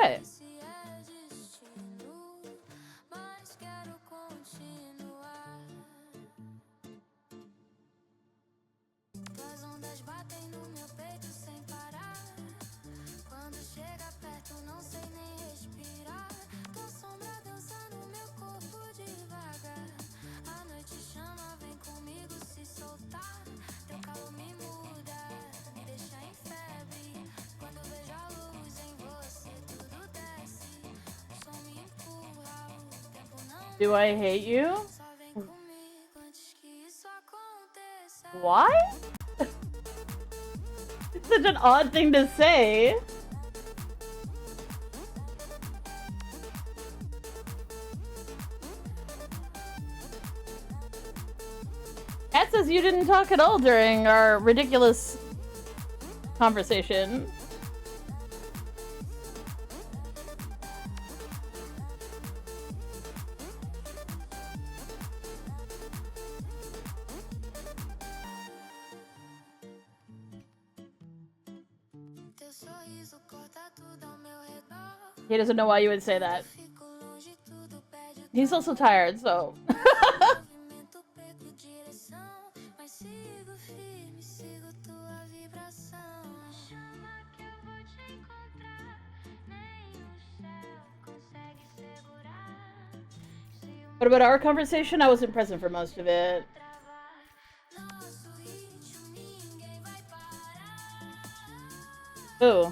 Okay. Do I hate you? Why? It's such an odd thing to say. Kat says you didn't talk at all during our ridiculous conversation. He doesn't know why you would say that. He's also tired, so... What about our conversation? I wasn't present for most of it. Ooh.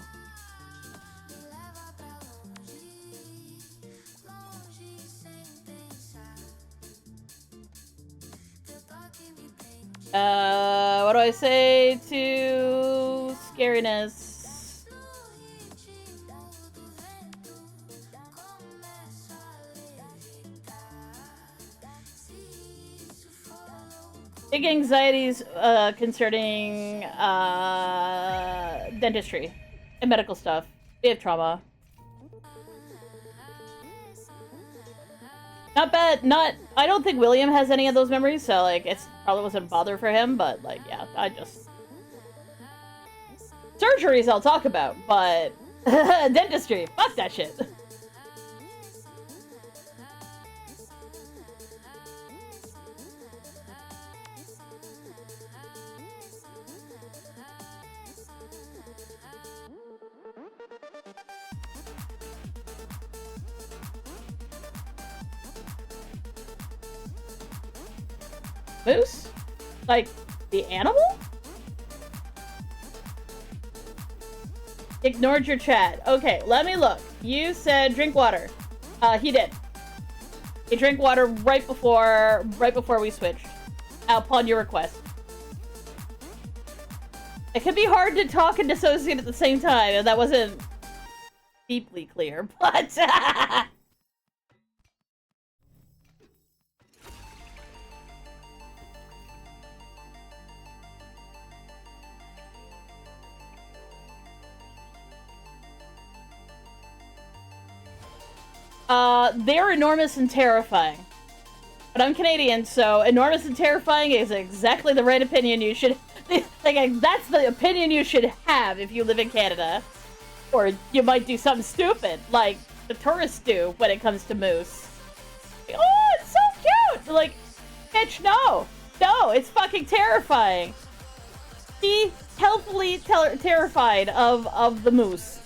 What do I say to scariness? Big anxieties concerning dentistry and medical stuff. We have trauma. Not bad, I don't think William has any of those memories, so, like, it's probably wasn't a bother for him, but, like, yeah, surgeries I'll talk about, but dentistry, fuck that shit. Moose? Like, the animal? Ignored your chat. Okay, let me look. You said drink water. He did. He drank water right before we switched. Upon your request. It can be hard to talk and dissociate at the same time, and that wasn't deeply clear, but... They're enormous and terrifying. But I'm Canadian, so enormous and terrifying is exactly the right opinion you should... Like, that's the opinion you should have if you live in Canada. Or you might do something stupid, like the tourists do when it comes to moose. Oh, it's so cute! Like, bitch, no! No, it's fucking terrifying. Be healthily terrified of the moose.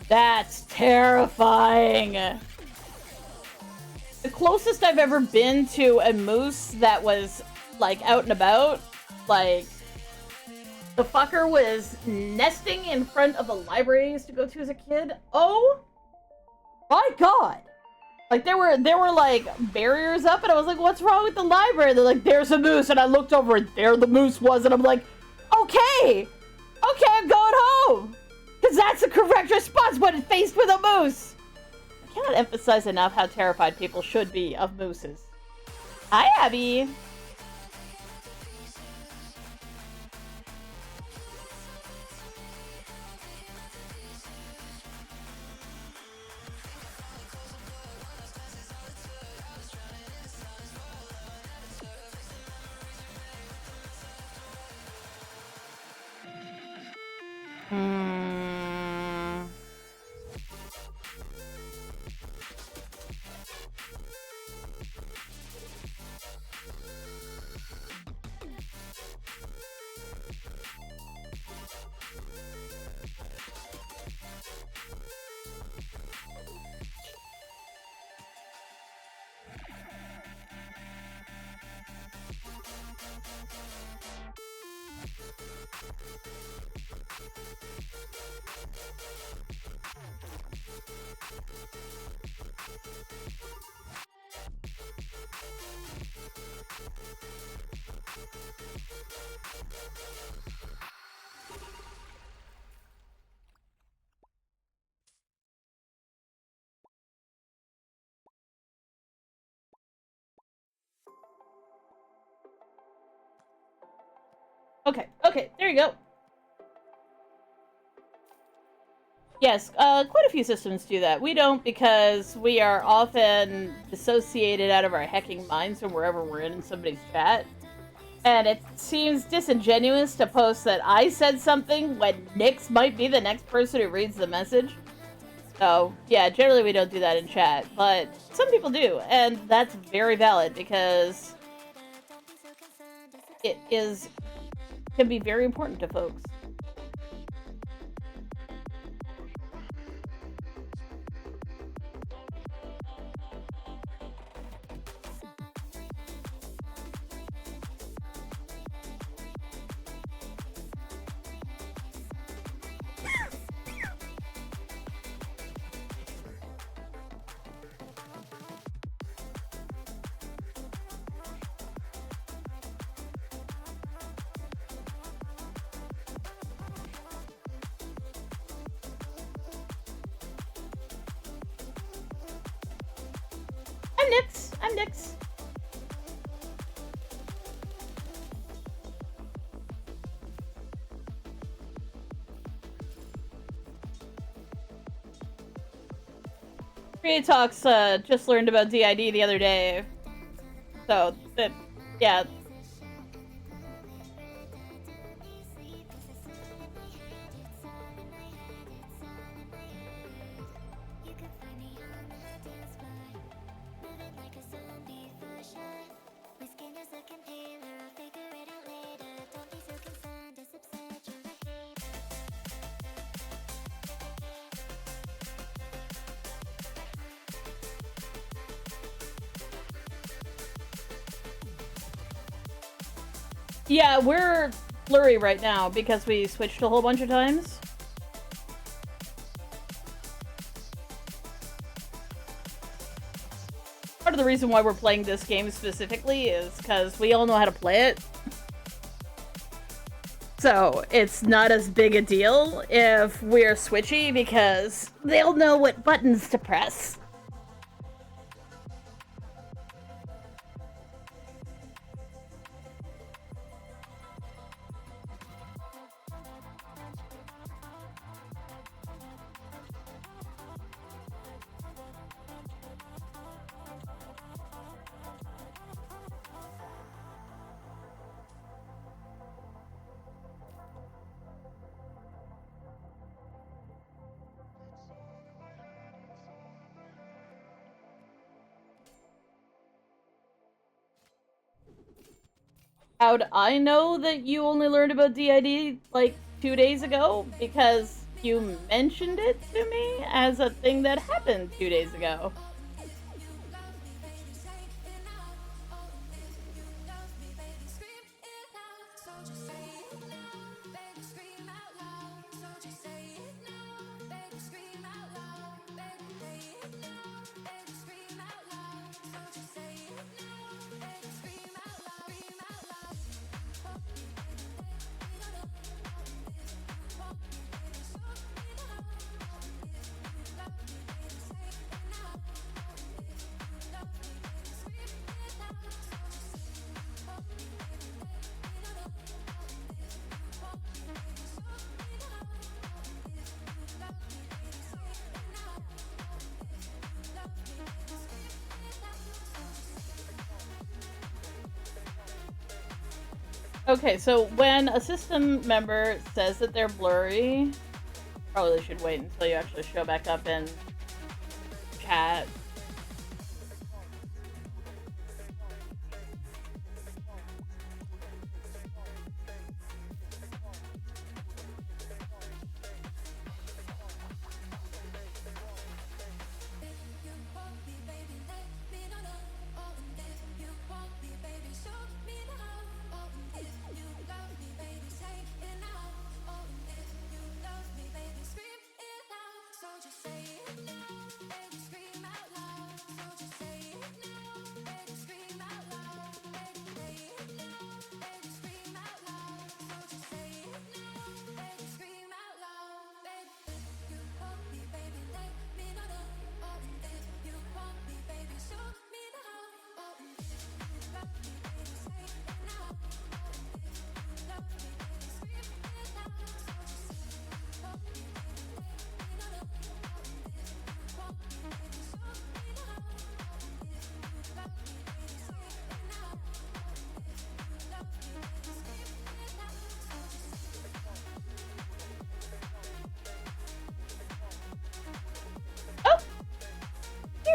That's terrifying. The closest I've ever been to a moose that was, like, out and about, like, the fucker was nesting in front of the library I used to go to as a kid. Oh my god. Like, there were like barriers up, and I was like, what's wrong with the library? They're like, there's a moose, and I looked over and there the moose was, and I'm like, oh Okay! Okay, I'm going home! Because that's the correct response when faced with a moose! I cannot emphasize enough how terrified people should be of mooses. Hi, Abby! Okay, there you go. Yes, quite a few systems do that. We don't because we are often dissociated out of our hecking minds from wherever we're in somebody's chat. And it seems disingenuous to post that I said something when Nyx might be the next person who reads the message. So, yeah, generally we don't do that in chat, but some people do, and that's very valid because it can be very important to folks. I'm Nyx. Talks just learned about DID the other day. So, yeah. Yeah, we're blurry right now because we switched a whole bunch of times. Part of the reason why we're playing this game specifically is because we all know how to play it. So it's not as big a deal if we're switchy because they'll know what buttons to press. How'd I know that you only learned about DID like 2 days ago? Because you mentioned it to me as a thing that happened 2 days ago. Okay, so when a system member says that they're blurry, probably should wait until you actually show back up in chat.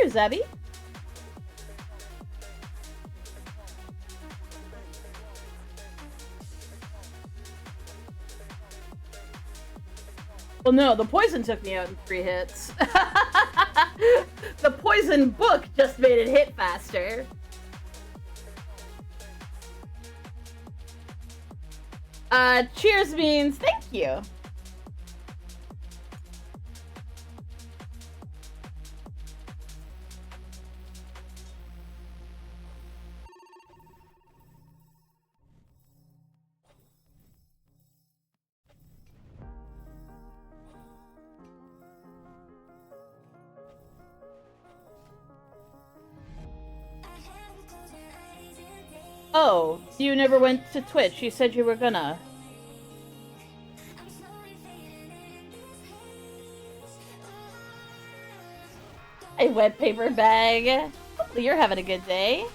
Here's Abby. Well, no, the poison took me out in 3 hits. The poison book just made it hit faster. Cheers means thank you. Oh, you never went to Twitch. You said you were gonna. A wet paper bag. Hopefully you're having a good day.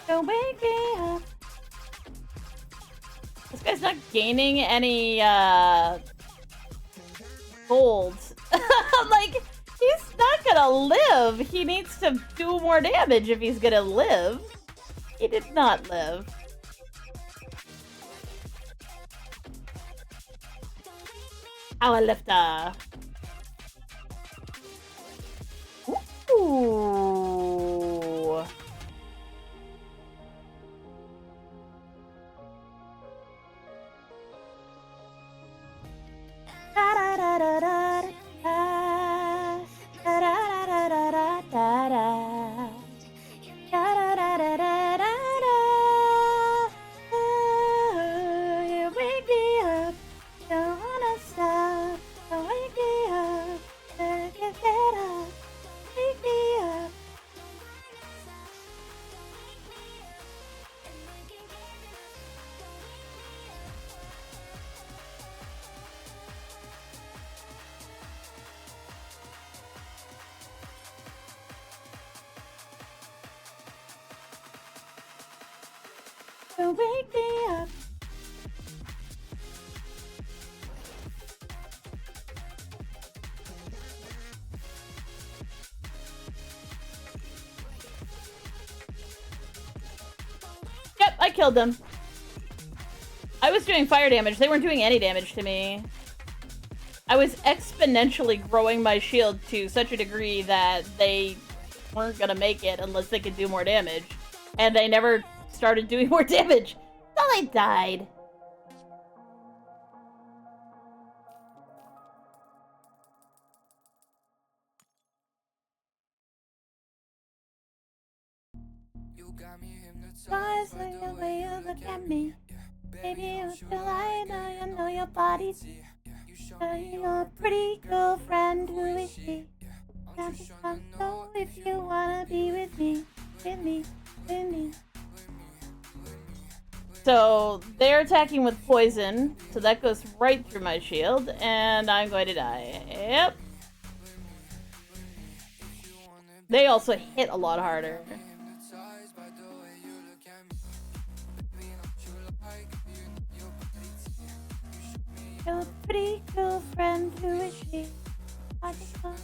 Don't wake me up. This guy's not gaining any, gold. Like, he's not gonna live. He needs to do more damage if he's gonna live. He did not live. Powerlifter. Ooh. Wake me up. Yep, I killed them. I was doing fire damage. They weren't doing any damage to me. I was exponentially growing my shield to such a degree that they weren't gonna make it unless they could do more damage. And they never started doing more damage until I died. You got me hypnotized by the way you look at me. Baby, you feel like I know your body. You're a pretty girlfriend, who is she? Can't just know if you wanna be with me, with me, with me. So they're attacking with poison, so that goes right through my shield, and I'm going to die. Yep. They also hit a lot harder. Your pretty girlfriend, who is she? I just want...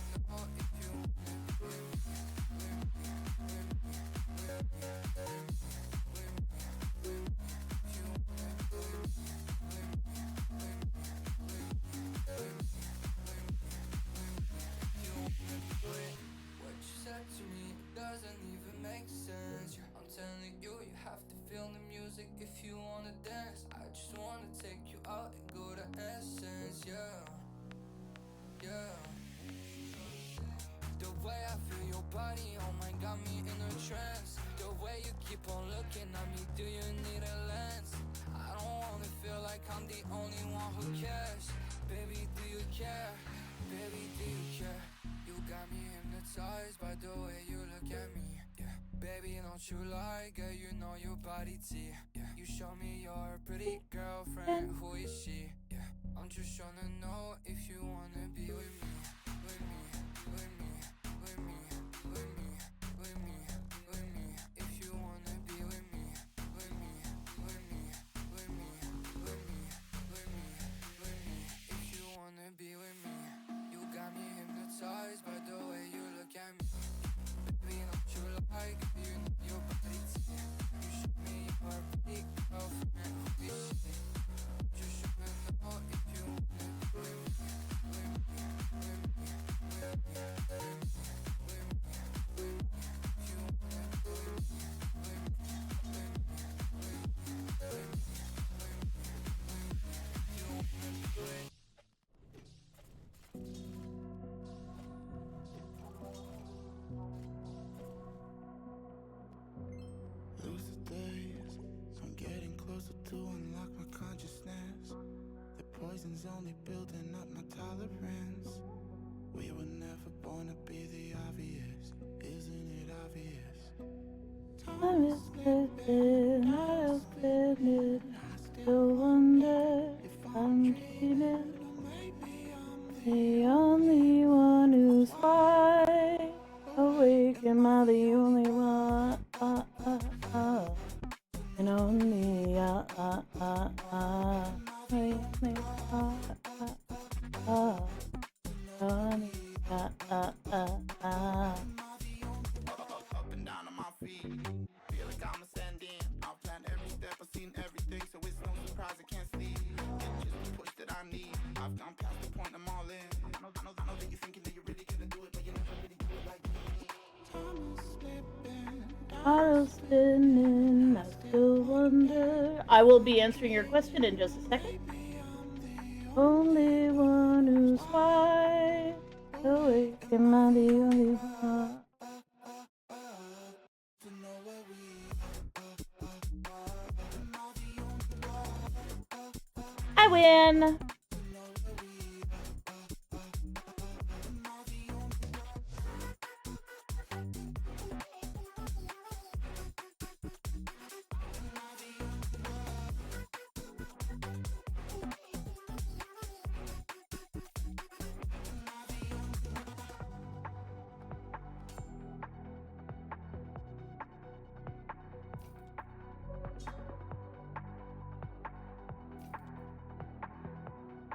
To unlock my consciousness, the poison's only building up my tolerance. We were never born to be the obvious, isn't it obvious? Time is slipping, I still wonder if I'm dreaming. The only one who's wide awake, am I the only one? And only Up and down on my feet, feel like I'm ascending. I've planned every step, I've seen everything, so it's no surprise I can't sleep. It's just the push that I need. I've gone past the point, I'm all in. I know that you're thinking that you're really gonna do it, but you never really do it like me. Time is slipping. I'm spinning, I still wonder. I will be answering your question in just a second. Only one who's wide awake, am I the only one? I win!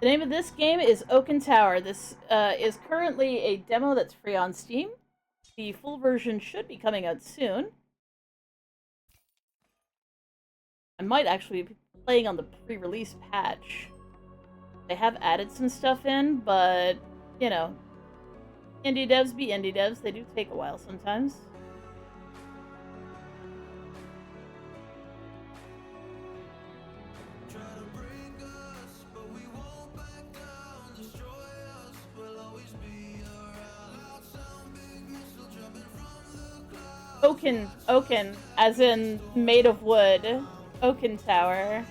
The name of this game is Oaken Tower. This is currently a demo that's free on Steam. The full version should be coming out soon. I might actually be playing on the pre-release patch. They have added some stuff in, but, you know, indie devs be indie devs. They do take a while sometimes. Oaken, as in made of wood. Oaken Tower.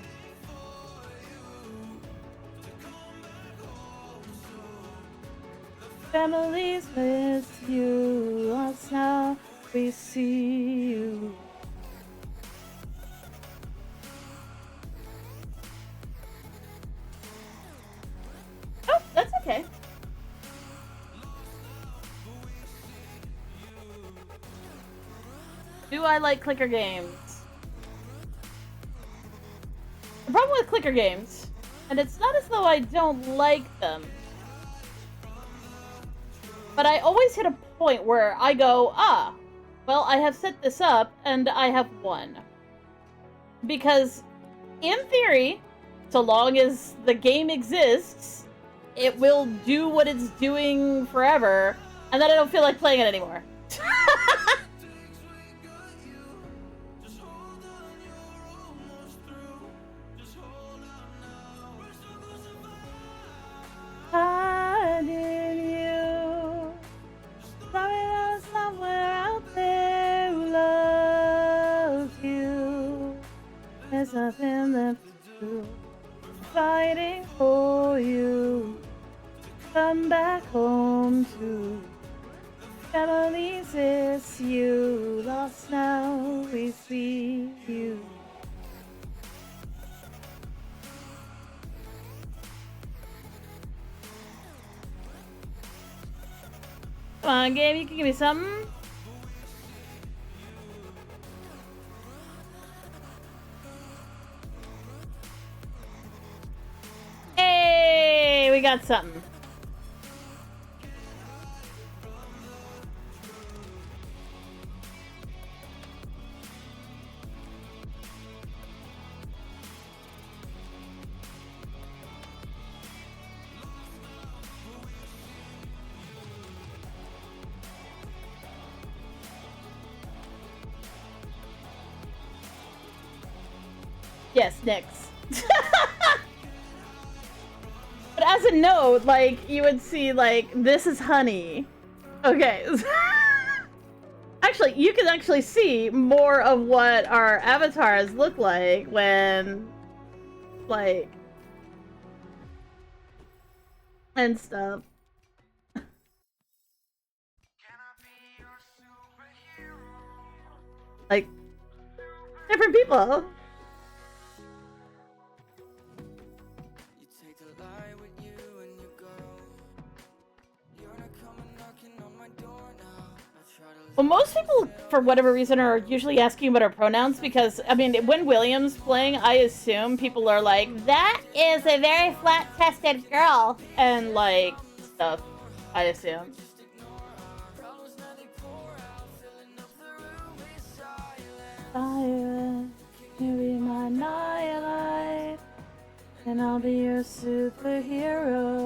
Families miss you, us now we see you. Oh, that's okay. Do I like clicker games? The problem with clicker games, and it's not as though I don't like them, but I always hit a point where I go, well, I have set this up and I have won. Because, in theory, so long as the game exists, it will do what it's doing forever, and then I don't feel like playing it anymore. Finding you, somewhere out there who loves you. There's nothing left to do. Fighting for you. Come back home to families, it's you. Lost now, we see you. Come on, game, you can give me something. Hey, we got something. Yes, Nyx. But as a note, like, you would see, like, this is honey. Okay. Actually, you can actually see more of what our avatars look like when, like, and stuff. Like, different people. Well, most people, for whatever reason, are usually asking about our pronouns because, I mean, when William's playing, I assume people are like, that is a very flat-chested girl, and, like, stuff, I assume. Silent, you be my nightlight, and I'll be your superhero.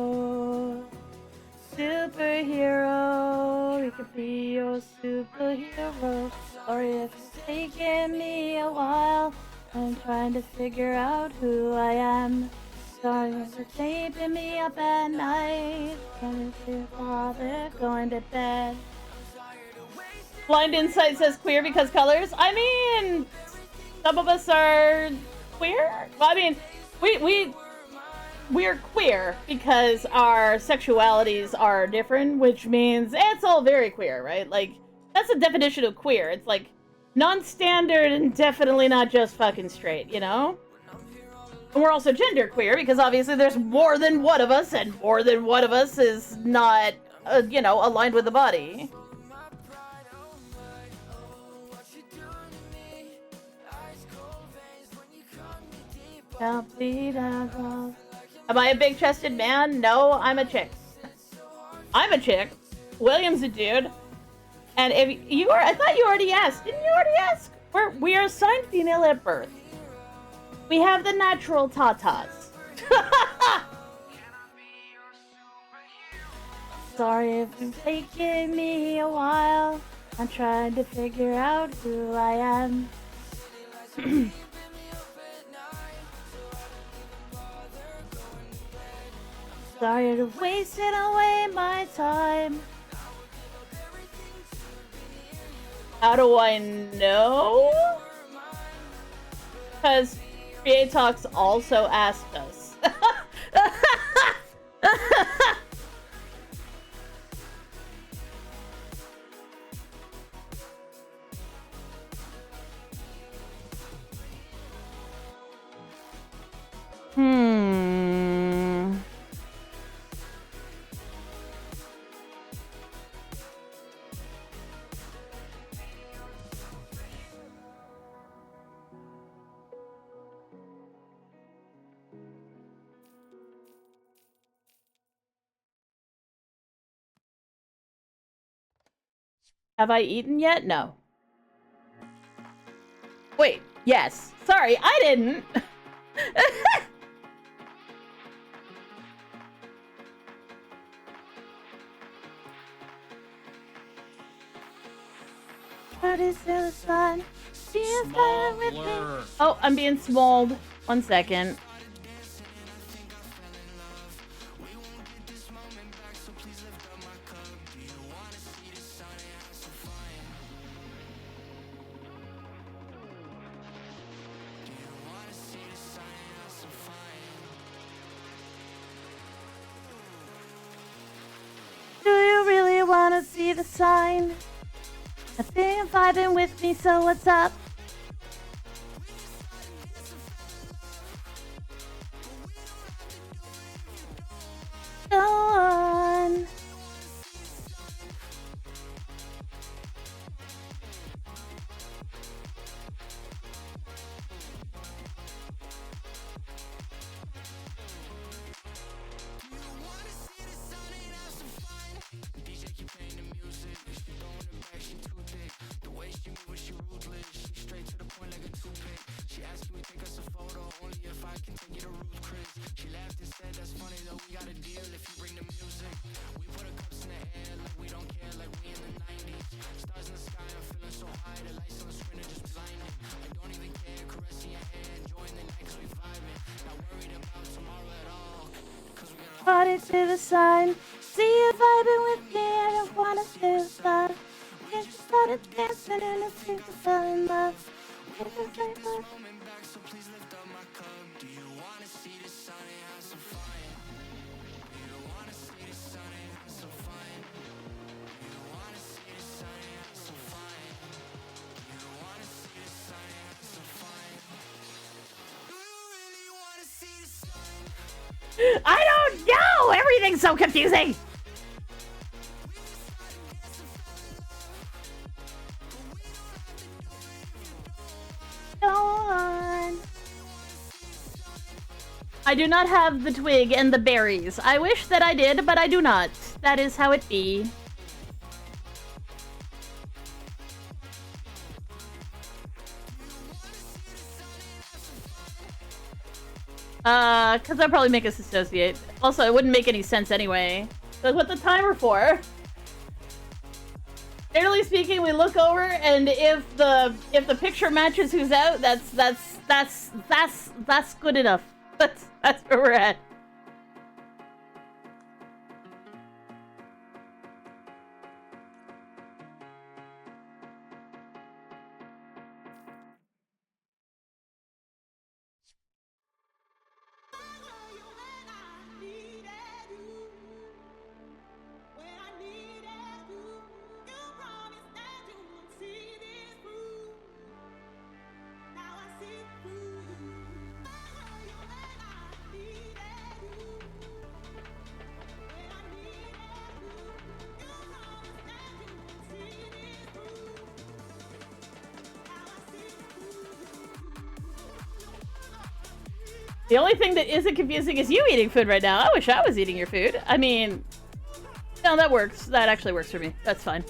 Superhero, we could be your superhero. Sorry if it's taken me a while. I'm trying to figure out who I am. Sorry if it's keeping me up at night. Can't you bother going to bed? Blind Insight says queer because colors. I mean, some of us are queer. Well, I mean, we're queer because our sexualities are different, which means it's all very queer, right? Like, that's the definition of queer. It's like non-standard and definitely not just fucking straight, you know? And we're also gender queer because obviously there's more than one of us, and more than one of us is not, you know, aligned with the body. Am I a big-chested man? No, I'm a chick. I'm a chick. William's a dude. And if you are, I thought you already asked. Didn't you already ask? We are assigned female at birth. We have the natural tatas. Sorry if it's taking me a while. I'm trying to figure out who I am. Sorry to wasting away my time. How do I know? Because Creatox also asked us. Have I eaten yet? No. Wait, yes. Sorry, I didn't. What is the sun? With me. Oh, I'm being smalled. 1 second. Do you really want to see the sign? I think I'm vibing with me, so what's up? Go on. Party to the sign. See you vibing with me. I don't wanna stay aside. Get you started dancing in a street to fell in love. I don't know! Everything's so confusing! Go on. I do not have the twig and the berries. I wish that I did, but I do not. That is how it be. Cause I'd probably make us associate. Also, it wouldn't make any sense anyway. That's what the timer for. Generally speaking, we look over, and if the picture matches who's out, that's good enough. That's where we're at. The only thing that isn't confusing is you eating food right now. I wish I was eating your food. I mean, no, that works. That actually works for me. That's fine.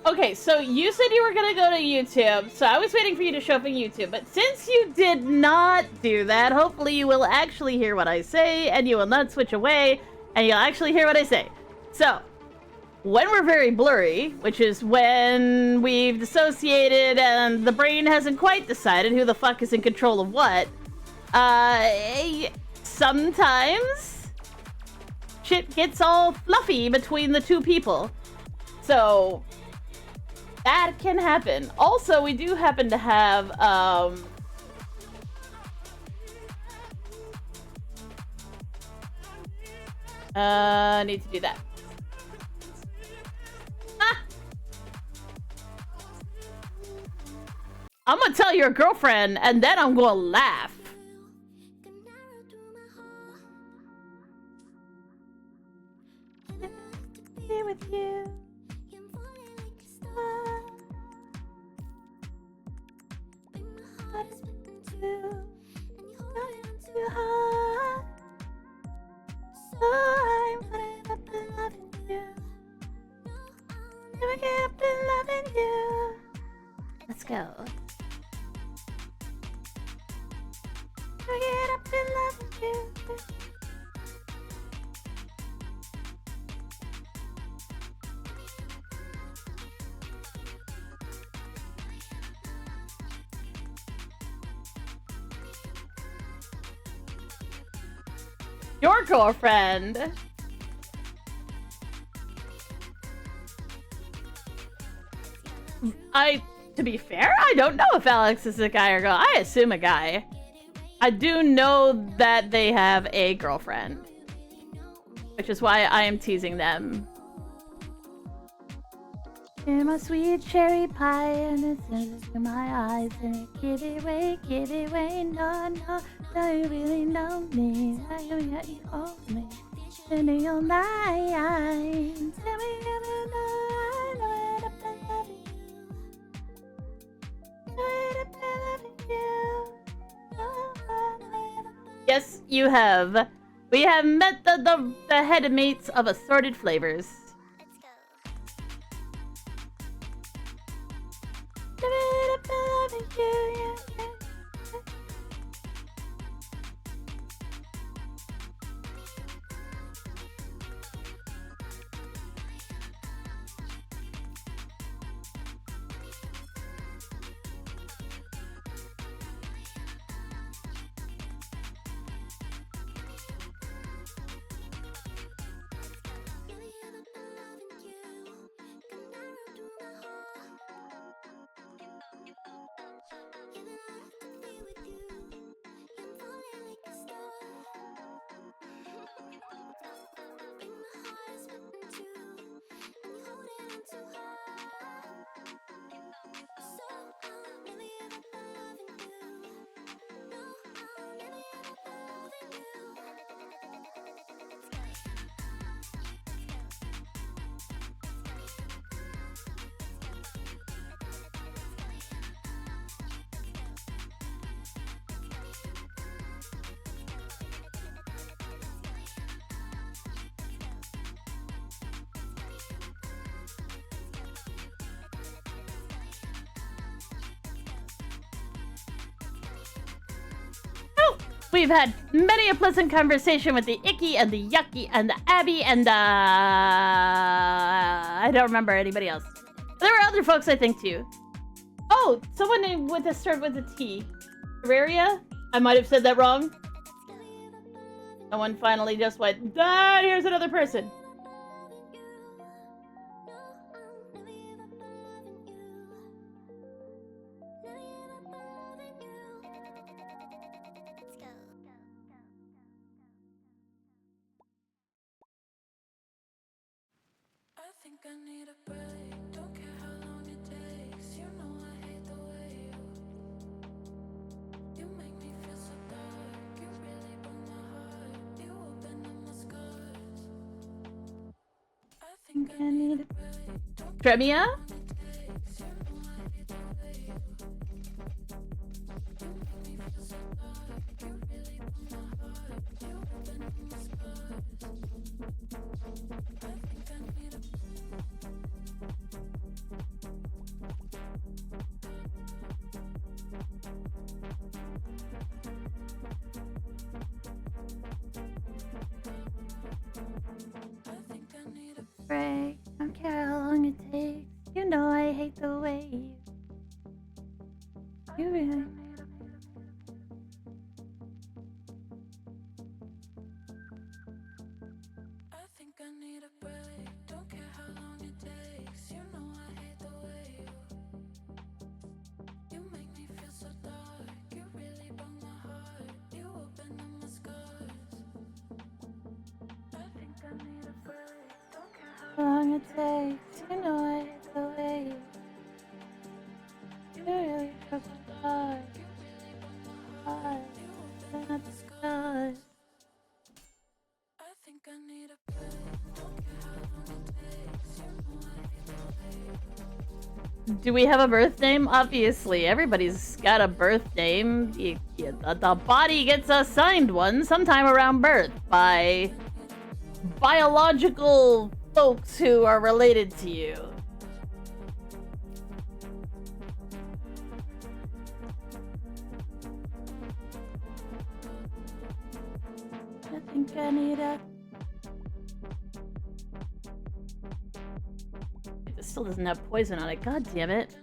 Okay, so you said you were gonna go to YouTube, so I was waiting for you to show up on YouTube, but since you did not do that, hopefully you will actually hear what I say, and you will not switch away, and you'll actually hear what I say. So, when we're very blurry, which is when we've dissociated and the brain hasn't quite decided who the fuck is in control of what, sometimes shit gets all fluffy between the two people. So that can happen. Also, we do happen to have Need to do that. Ah! I'm gonna tell your girlfriend, and then I'm gonna laugh. Here with you. Too hard. So I'm putting up in loving you. Never get up in loving you. Let's go. Never get up in loving you. Your girlfriend. To be fair, I don't know if Alex is a guy or girl. I assume a guy. I do know that they have a girlfriend, which is why I am teasing them. In my sweet cherry pie, and it says in my eyes, and it give it away, no, no, do you really know me? I know that you owe me, spending your mind. Tell me if you know I know it up and loving you. Know it up and loving you. Yes, you have. We have met the head mates of assorted flavors. We've had many a pleasant conversation with the Icky and the Yucky and the Abby and the... I don't remember anybody else. There were other folks, I think, too. Oh, someone named with a start with a T. Terraria? I might have said that wrong. Someone finally just went, ah, here's another person. I need a break, don't care how long it takes. You know I hate the way you make me feel so dark. You really broke my heart. You open up my scars. I think I need a break. Tremia? You know I hate the way you make me feel so dark. You really broke my heart. You open up my scars. I think I need a break. Don't care how long it takes. You know I hate the way you really... I think I need a break. Don't care how long it takes. You know I hate the way you make me feel so dark. You really broke my heart. You open up my scars. I think I long it takes, you know it the way you really broke my heart. That's good. I think I need a break. Don't care how long it takes. You know I need a Do we have a birth name? Obviously, everybody's got a birth name. The body gets assigned one sometime around birth by biological folks who are related to you. I think I need a... This still doesn't have poison on it. God damn it.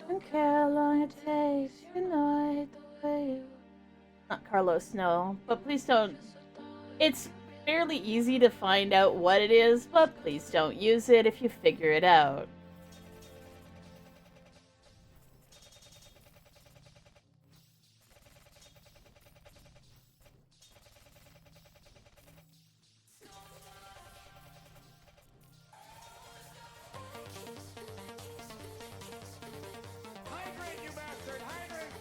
Don't care how long it takes. You know I hate the way you... Not Carlos, no. But please don't... It's fairly easy to find out what it is, but please don't use it if you figure it out. Hydrate, you bastard! Hydrate!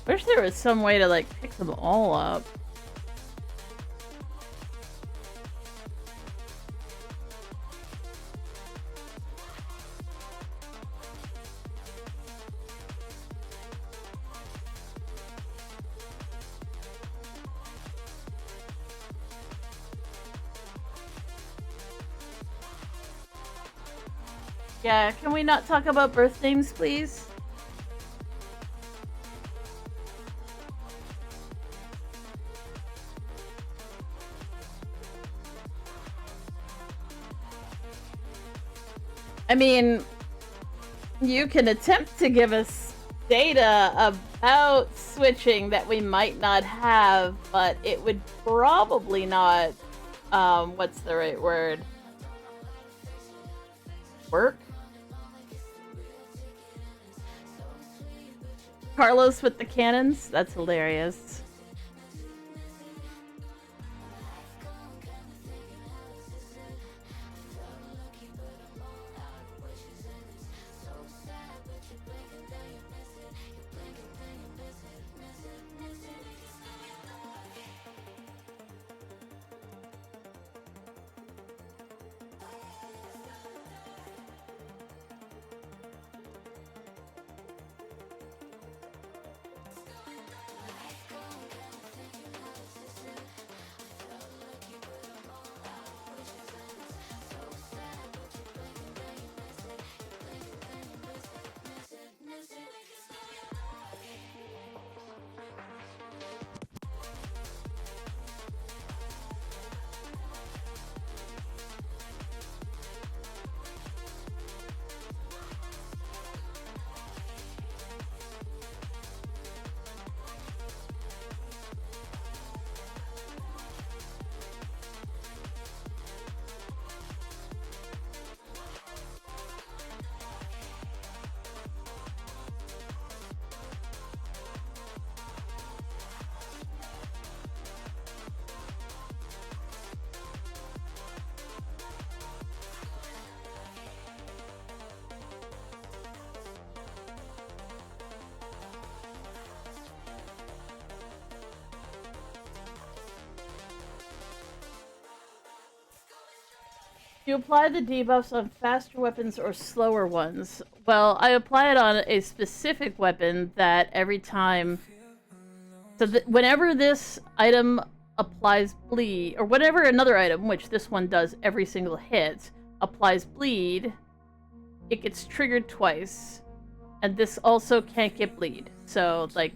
Wish there was some way to, like, pick them all up. Yeah, can we not talk about birth names, please? I mean, you can attempt to give us data about switching that we might not have, but it would probably not, what's the right word? Work? Carlos with the cannons? That's hilarious. You apply the debuffs on faster weapons or slower ones. Well, I apply it on a specific weapon that every time... So whenever this item applies bleed, or whenever another item, which this one does every single hit, applies bleed, it gets triggered twice. And this also can't get bleed. So, like,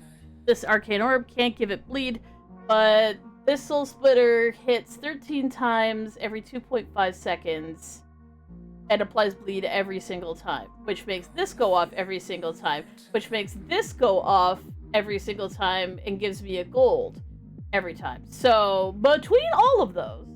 this Arcane Orb can't give it bleed, but this Soul Splitter hits 13 times every 2.5 seconds and applies bleed every single time, which makes this go off every single time, which makes this go off every single time and gives me a gold every time. So, between all of those...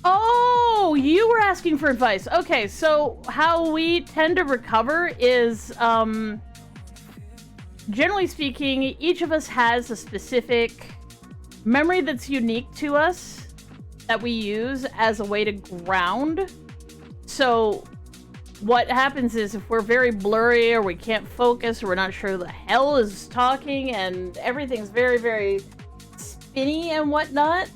Oh, you were asking for advice. Okay, so how we tend to recover is, generally speaking, each of us has a specific memory that's unique to us that we use as a way to ground. So what happens is if we're very blurry or we can't focus or we're not sure who the hell is talking and everything's very, very spinny and whatnot,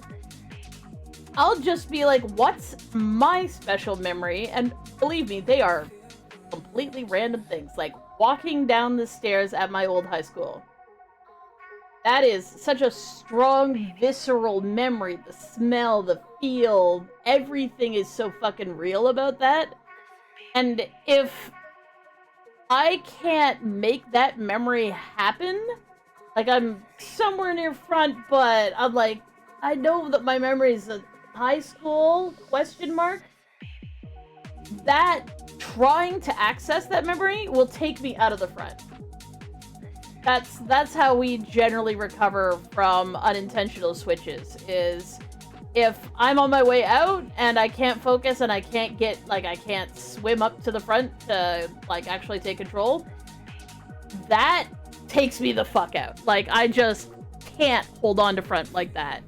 I'll just be like, what's my special memory? And believe me, they are completely random things, like walking down the stairs at my old high school. That is such a strong, visceral memory. The smell, the feel, everything is so fucking real about that. And if I can't make that memory happen, like I'm somewhere near front, but I'm like, I know that my memory is a high school, question mark, that trying to access that memory will take me out of the front. That's how we generally recover from unintentional switches, is if I'm on my way out and I can't focus and I can't get, like, I can't swim up to the front to, like, actually take control, that takes me the fuck out. Like, I just can't hold on to front like that.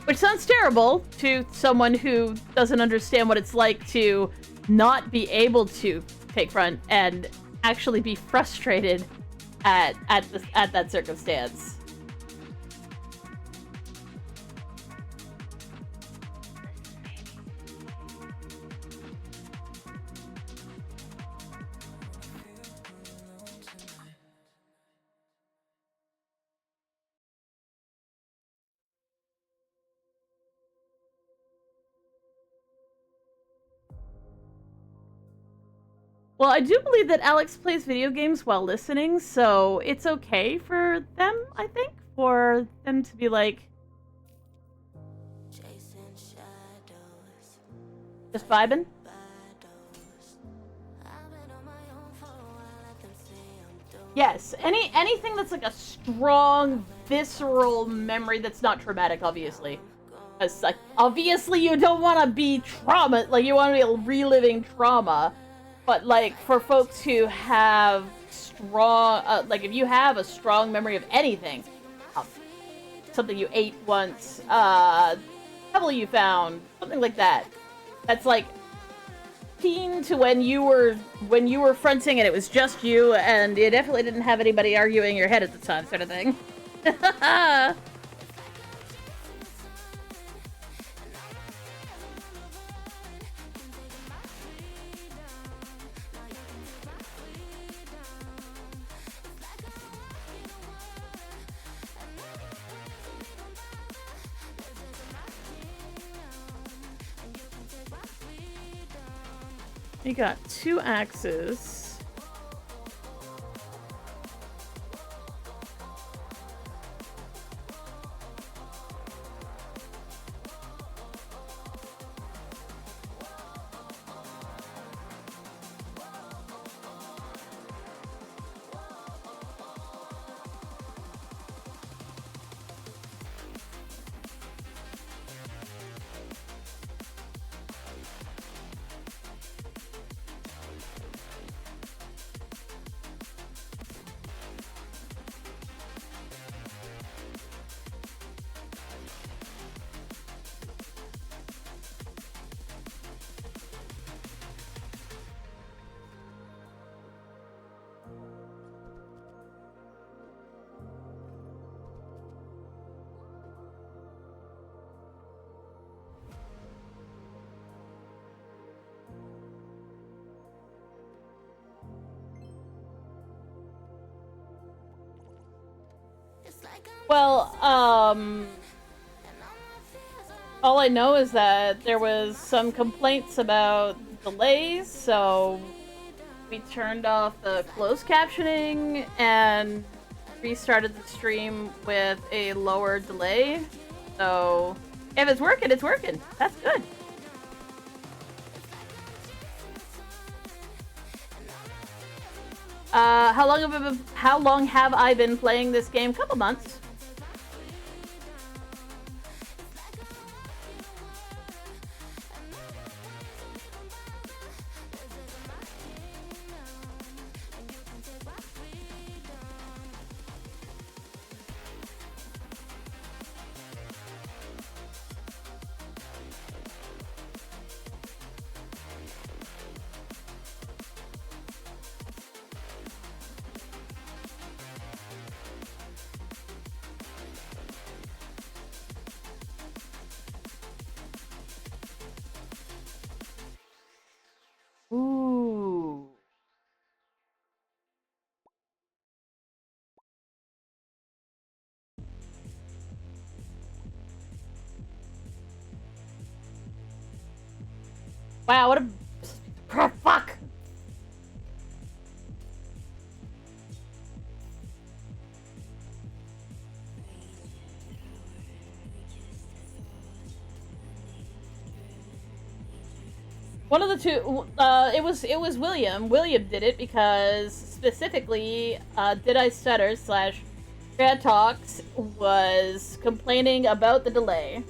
Which sounds terrible to someone who doesn't understand what it's like to not be able to take front and actually be frustrated at that circumstance. Well, I do believe that Alex plays video games while listening, so it's okay for them, I think, for them to be like, just vibing. Yes, anything that's like a strong, visceral memory that's not traumatic, obviously. Because, like, obviously you don't want to be trauma, like, you want to be reliving trauma. But, like, for folks who have strong, like, if you have a strong memory of anything, something you ate once, pebble you found, something like that, that's, like, keen to when you were fronting and it was just you, and you definitely didn't have anybody arguing in your head at the time, sort of thing. You got 2 axes. Well, all I know is that there was some complaints about delays, so we turned off the closed captioning and restarted the stream with a lower delay. So if it's working, it's working. That's good. How long have I been playing this game? Couple months. Ooh. Wow, what a crap! Fuck. One of the two. It was William. William did it because specifically, Did I Stutter slash Grad Talks was complaining about the delay.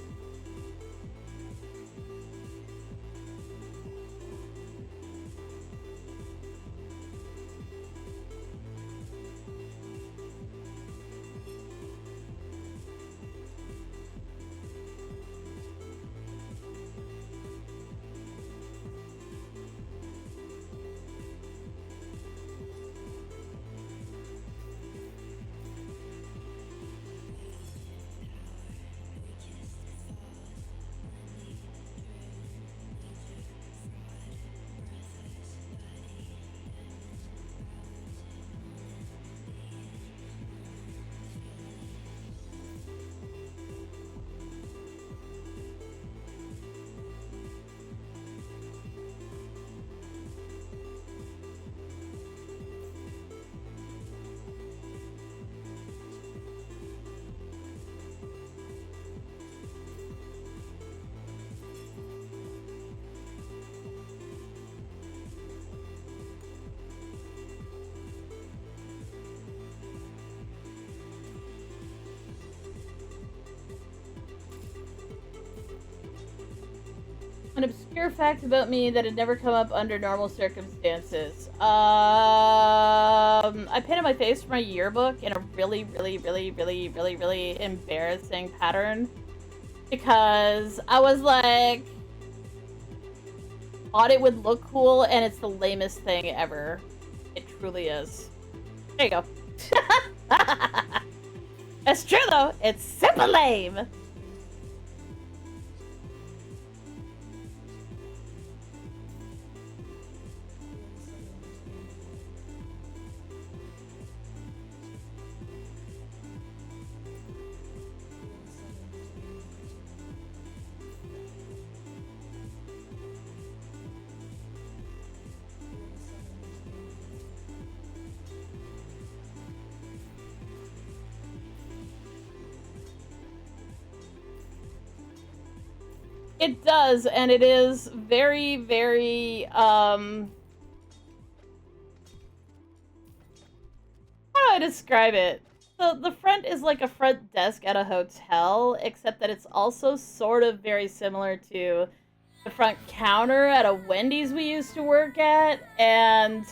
An obscure fact about me that had never come up under normal circumstances. I painted my face for my yearbook in a really, really, really, really, really, really embarrassing pattern. Because I was like, thought it would look cool, and it's the lamest thing ever. It truly is. There you go. That's true though. It's super lame. It does, and it is very, very, how do I describe it? The front is like a front desk at a hotel, except that it's also sort of very similar to the front counter at a Wendy's we used to work at, and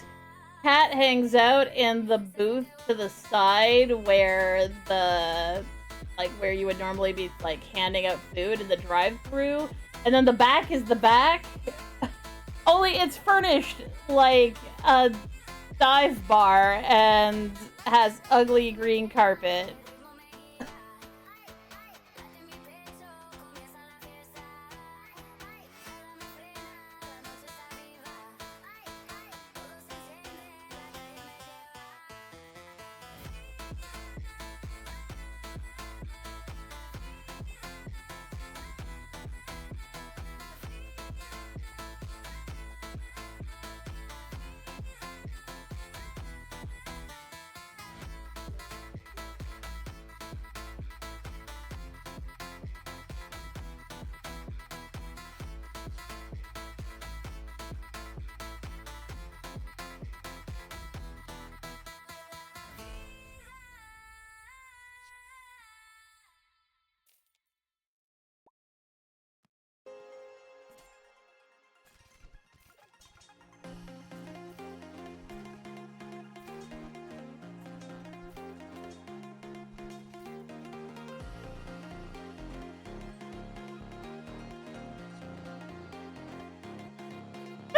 Kat hangs out in the booth to the side where where you would normally be like handing out food in the drive-thru, and then the back is the back. Only it's furnished like a dive bar and has ugly green carpet.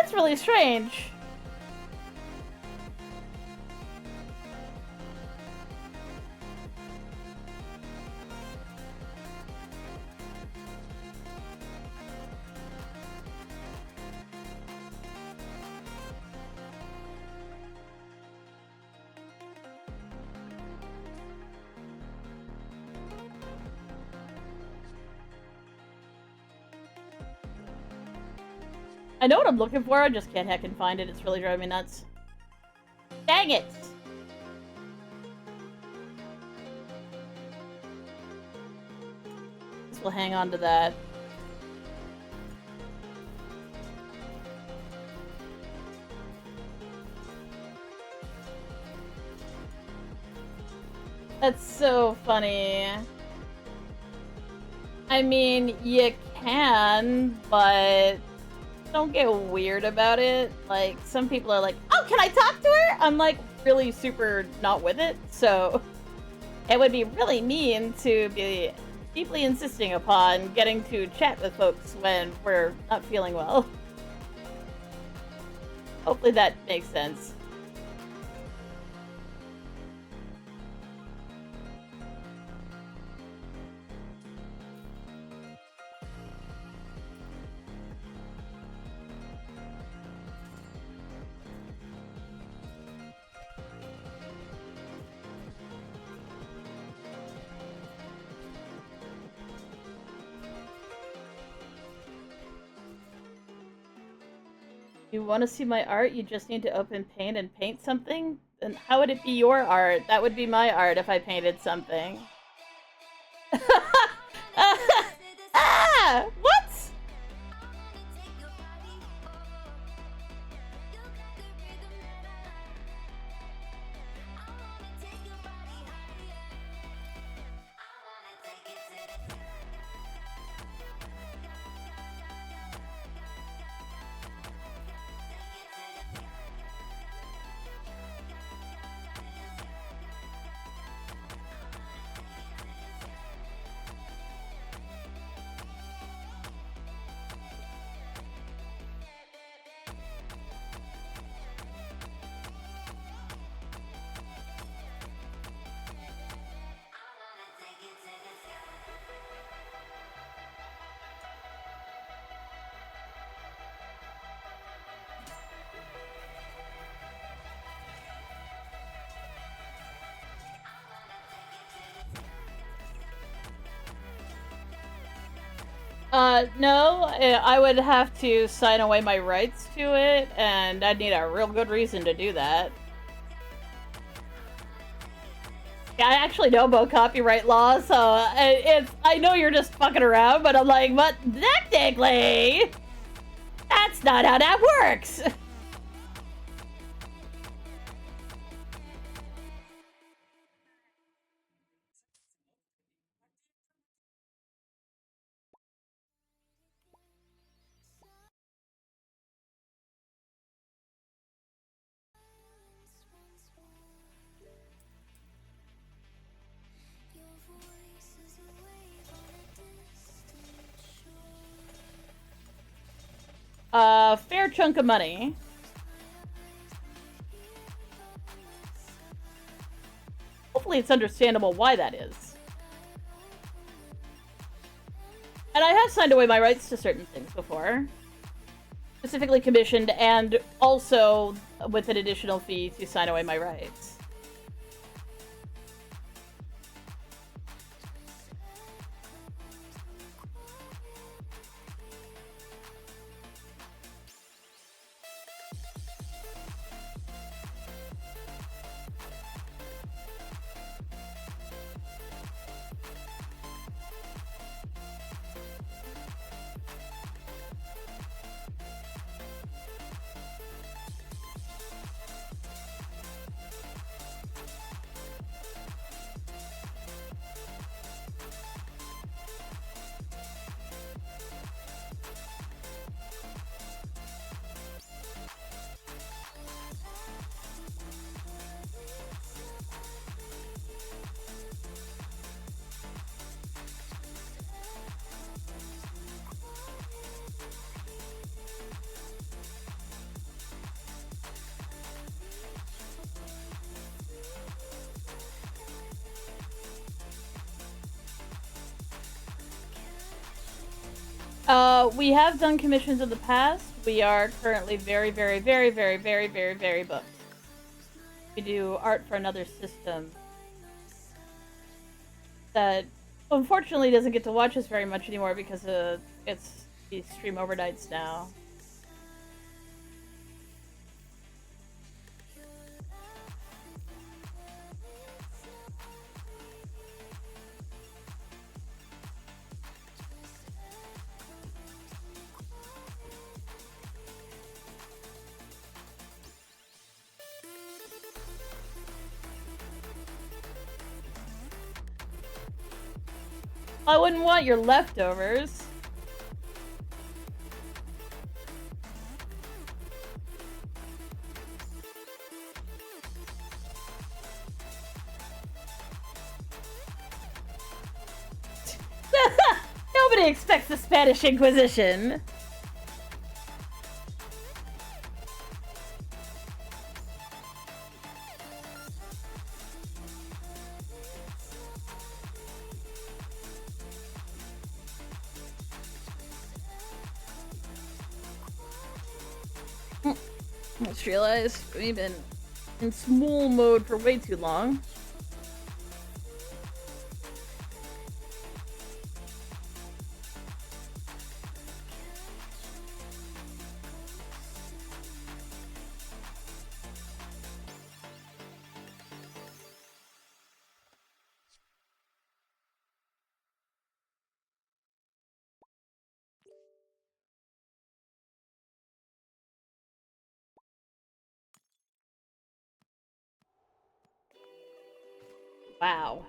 That's really strange. I know what I'm looking for, I just can't heckin' find it. It's really driving me nuts. Dang it! Guess we'll hang on to that. That's so funny. I mean, you can, but don't get weird about it. Like, some people are like, oh, can I talk to her? I'm like, really super not with it, so it would be really mean to be deeply insisting upon getting to chat with folks when we're not feeling well. Hopefully that makes sense. You want to see my art? You just need to open paint and paint something? Then how would it be your art? That would be my art if I painted something. Ah! What? No, I would have to sign away my rights to it, and I'd need a real good reason to do that. Yeah, I actually know about copyright law, so I know you're just fucking around, but I'm like, but technically, that's not how that works! Fair chunk of money. Hopefully it's understandable why that is. And I have signed away my rights to certain things before. Specifically commissioned, and also with an additional fee to sign away my rights. We have done commissions in the past. We are currently very, very, very, very, very, very, very booked. We do art for another system that unfortunately doesn't get to watch us very much anymore because it's these stream overnights now. I wouldn't want your leftovers. Nobody expects the Spanish Inquisition. I just realized we've been in small mode for way too long. Wow.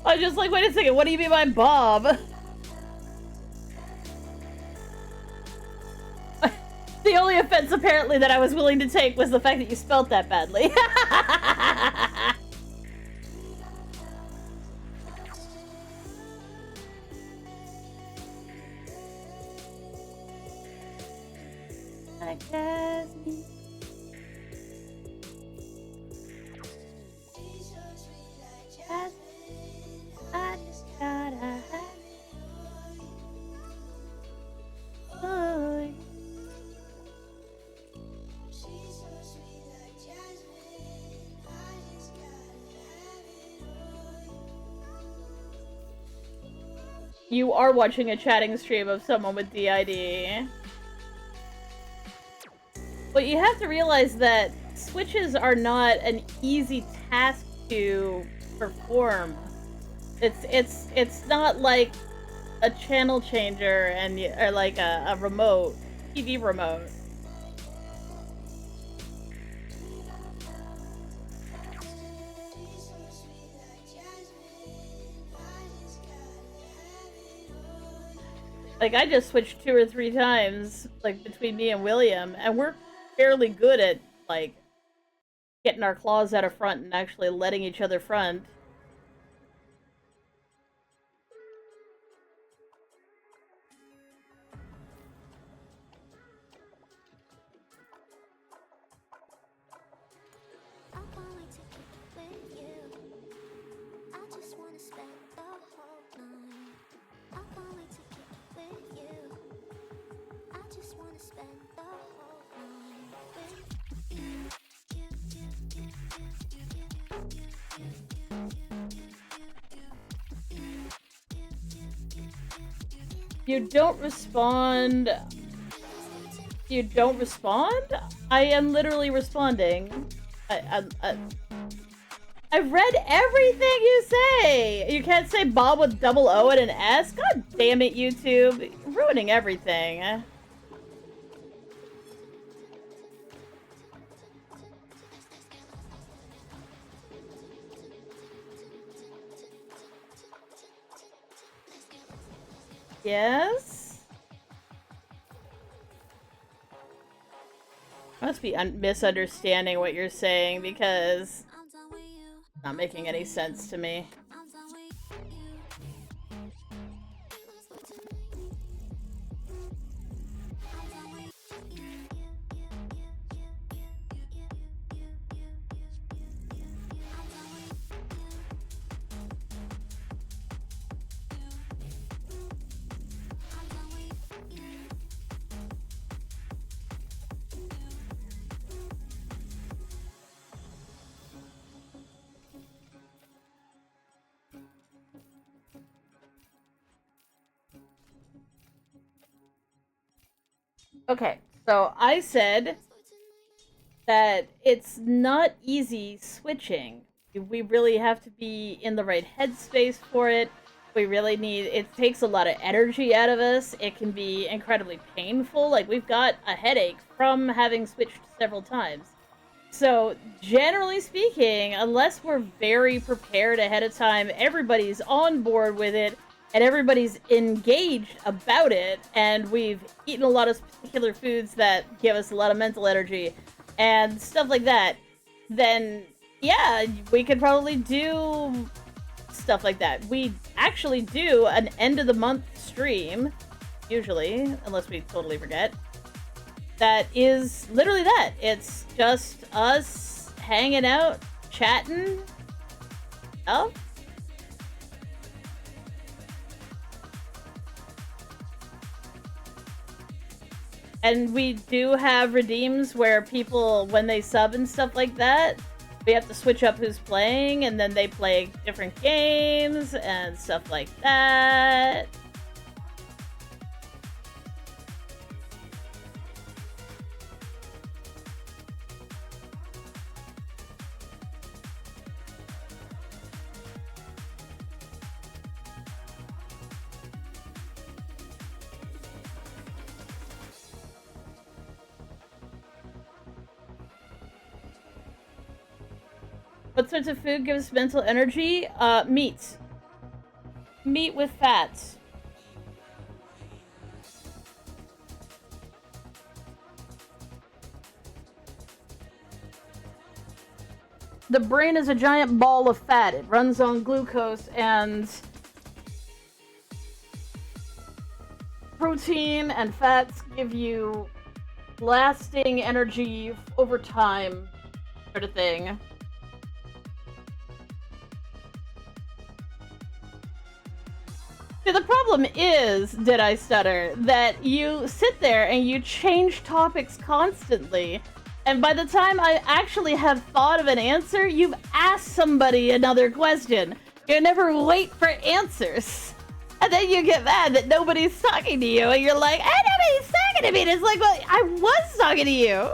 I was just like, wait a second, what do you mean by Bob? The only offense apparently that I was willing to take was the fact that you spelt that badly. I guess. I just gotta have oh. You are watching a chatting stream of someone with DID. But you have to realize that switches are not an easy task to perform. It's not like a channel changer and or like a remote TV remote. Like I just switched 2 or 3 times like between me and William, and we're fairly good at like getting our claws out of front and actually letting each other front. You don't respond. You don't respond? I am literally responding. I've read everything you say! You can't say Bob with double O and an S? God damn it, YouTube. You're ruining everything. Yes? I must be misunderstanding what you're saying because it's not making any sense to me. Okay, so I said that it's not easy switching. We really have to be in the right headspace for it. We really need, it takes a lot of energy out of us. It can be incredibly painful. Like, we've got a headache from having switched several times. So, generally speaking, unless we're very prepared ahead of time, everybody's on board with it, and everybody's engaged about it, and we've eaten a lot of particular foods that give us a lot of mental energy, and stuff like that, then, yeah, we could probably do stuff like that. We actually do an end-of-the-month stream, usually, unless we totally forget, that is literally that. It's just us hanging out, chatting. Oh. And we do have redeems where people, when they sub and stuff like that, we have to switch up who's playing, and then they play different games and stuff like that. What sorts of food gives mental energy? Meat. Meat with fats. The brain is a giant ball of fat. It runs on glucose and protein, and fats give you lasting energy over time, sort of thing. See, the problem is, did I stutter, that you sit there and you change topics constantly, and by the time I actually have thought of an answer, you've asked somebody another question. You never wait for answers. And then you get mad that nobody's talking to you, and you're like, nobody's talking to me! And it's like, well, I was talking to you!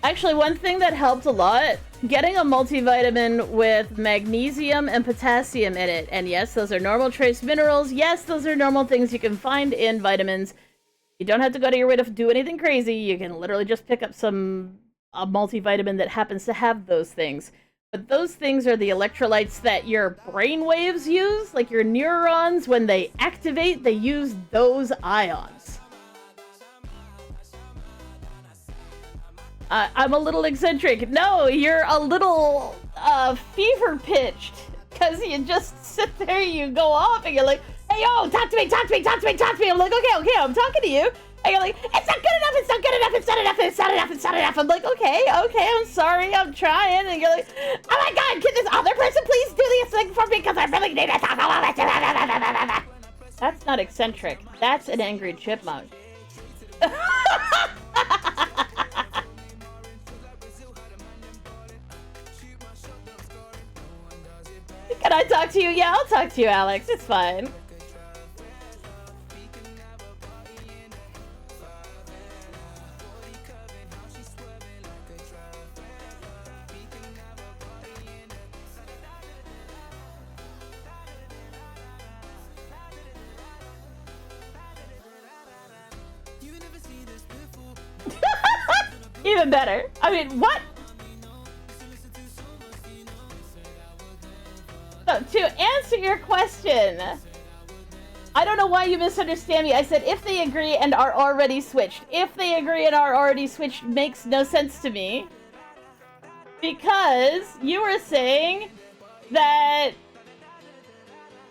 Actually, one thing that helped a lot, getting a multivitamin with magnesium and potassium in it. And yes, those are normal trace minerals. Yes, those are normal things you can find in vitamins. You don't have to go to your way to do anything crazy. You can literally just pick up a multivitamin that happens to have those things. But those things are the electrolytes that your brain waves use. Like your neurons, when they activate, they use those ions. I'm a little eccentric. No, you're a little fever-pitched. Because you just sit there, you go off, and you're like, hey, yo, talk to me, talk to me, talk to me, talk to me. I'm like, okay, I'm talking to you. And you're like, it's not good enough, it's not good enough, it's not enough, it's not enough, it's not enough. I'm like, okay, I'm sorry, I'm trying. And you're like, oh my god, can this other person please do this thing for me, because I really need to talk about it. That's not eccentric. That's an angry chipmunk. Can I talk to you? Yeah, I'll talk to you, Alex. It's fine. Even better. I mean, what? To answer your question, I don't know why you misunderstand me. I said if they agree and are already switched. If they agree and are already switched makes no sense to me. Because you were saying that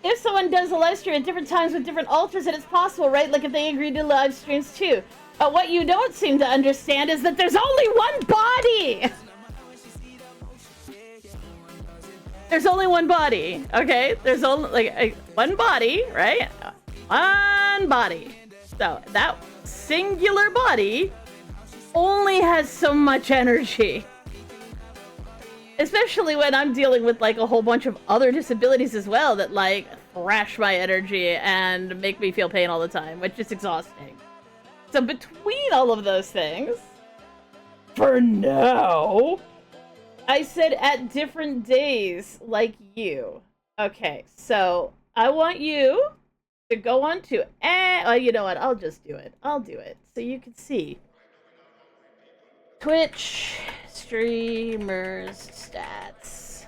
if someone does a live stream at different times with different alters, then it's possible, right? Like if they agree to live streams too. What you don't seem to understand is that there's only one body! There's only one body, okay? There's only, like, one body, right? One body. So, that singular body only has so much energy. Especially when I'm dealing with, like, a whole bunch of other disabilities as well that, like, thrash my energy and make me feel pain all the time, which is exhausting. So between all of those things, for now, I said at different days, like you. Okay, so I want you to go on to, oh, you know what, I'll just do it. I'll do it, so you can see. Twitch streamers stats.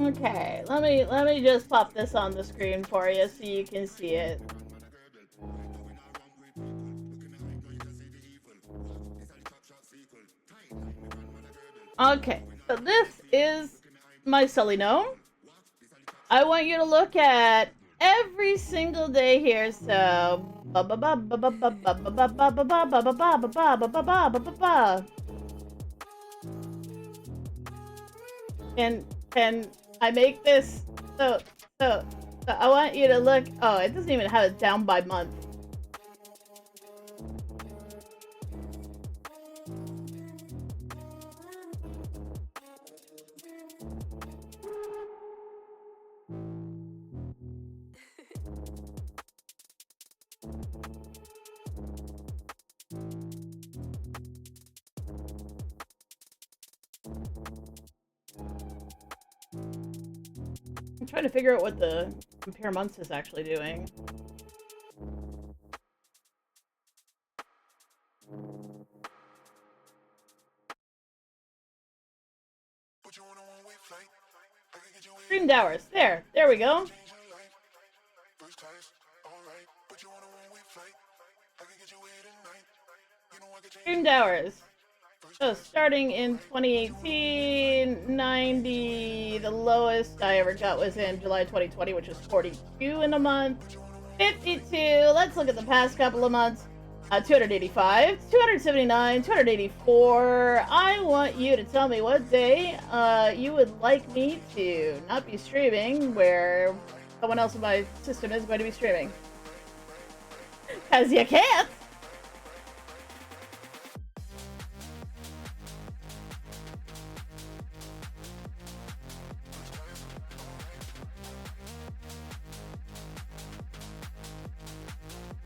Okay, let me just pop this on the screen for you so you can see it. Okay, so this is my Sully gnome. I want you to look at every single day here, so can I make this so I want you to look. Oh, it doesn't even have it down by month. I'm trying to figure out what the compare months is actually doing. Streamed hours. There we go. Streamed hours. So starting in 2018, 90, the lowest I ever got was in July 2020, which was 42 in a month. 52, let's look at the past couple of months. 285, 279, 284. I want you to tell me what day you would like me to not be streaming, where someone else in my system is going to be streaming. Because you can't!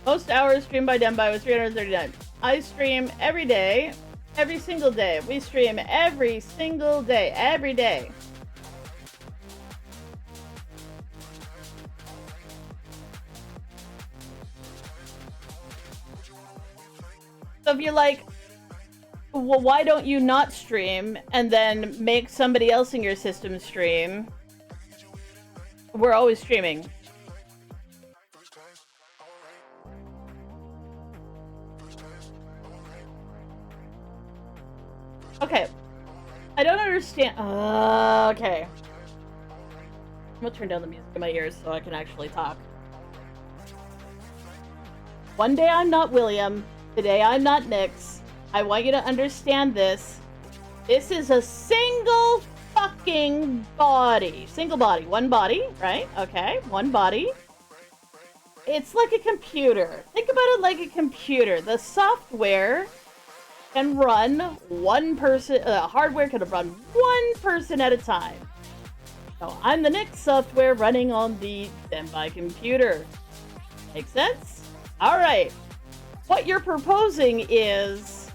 Most hours streamed by Demby was 339. I stream every day, every single day. We stream every single day, every day. So if you're like, well, why don't you not stream and then make somebody else in your system stream? We're always streaming. Okay, I don't understand. Okay. I'm gonna turn down the music in my ears so I can actually talk. One day I'm not William. Today I'm not Nix. I want you to understand this. This is a single fucking body. Single body. One body, right? Okay, one body. It's like a computer. Think about it like a computer. The software can run one person, hardware can run one person at a time. So I'm the Nix software running on the standby computer. Make sense? Alright. What you're proposing is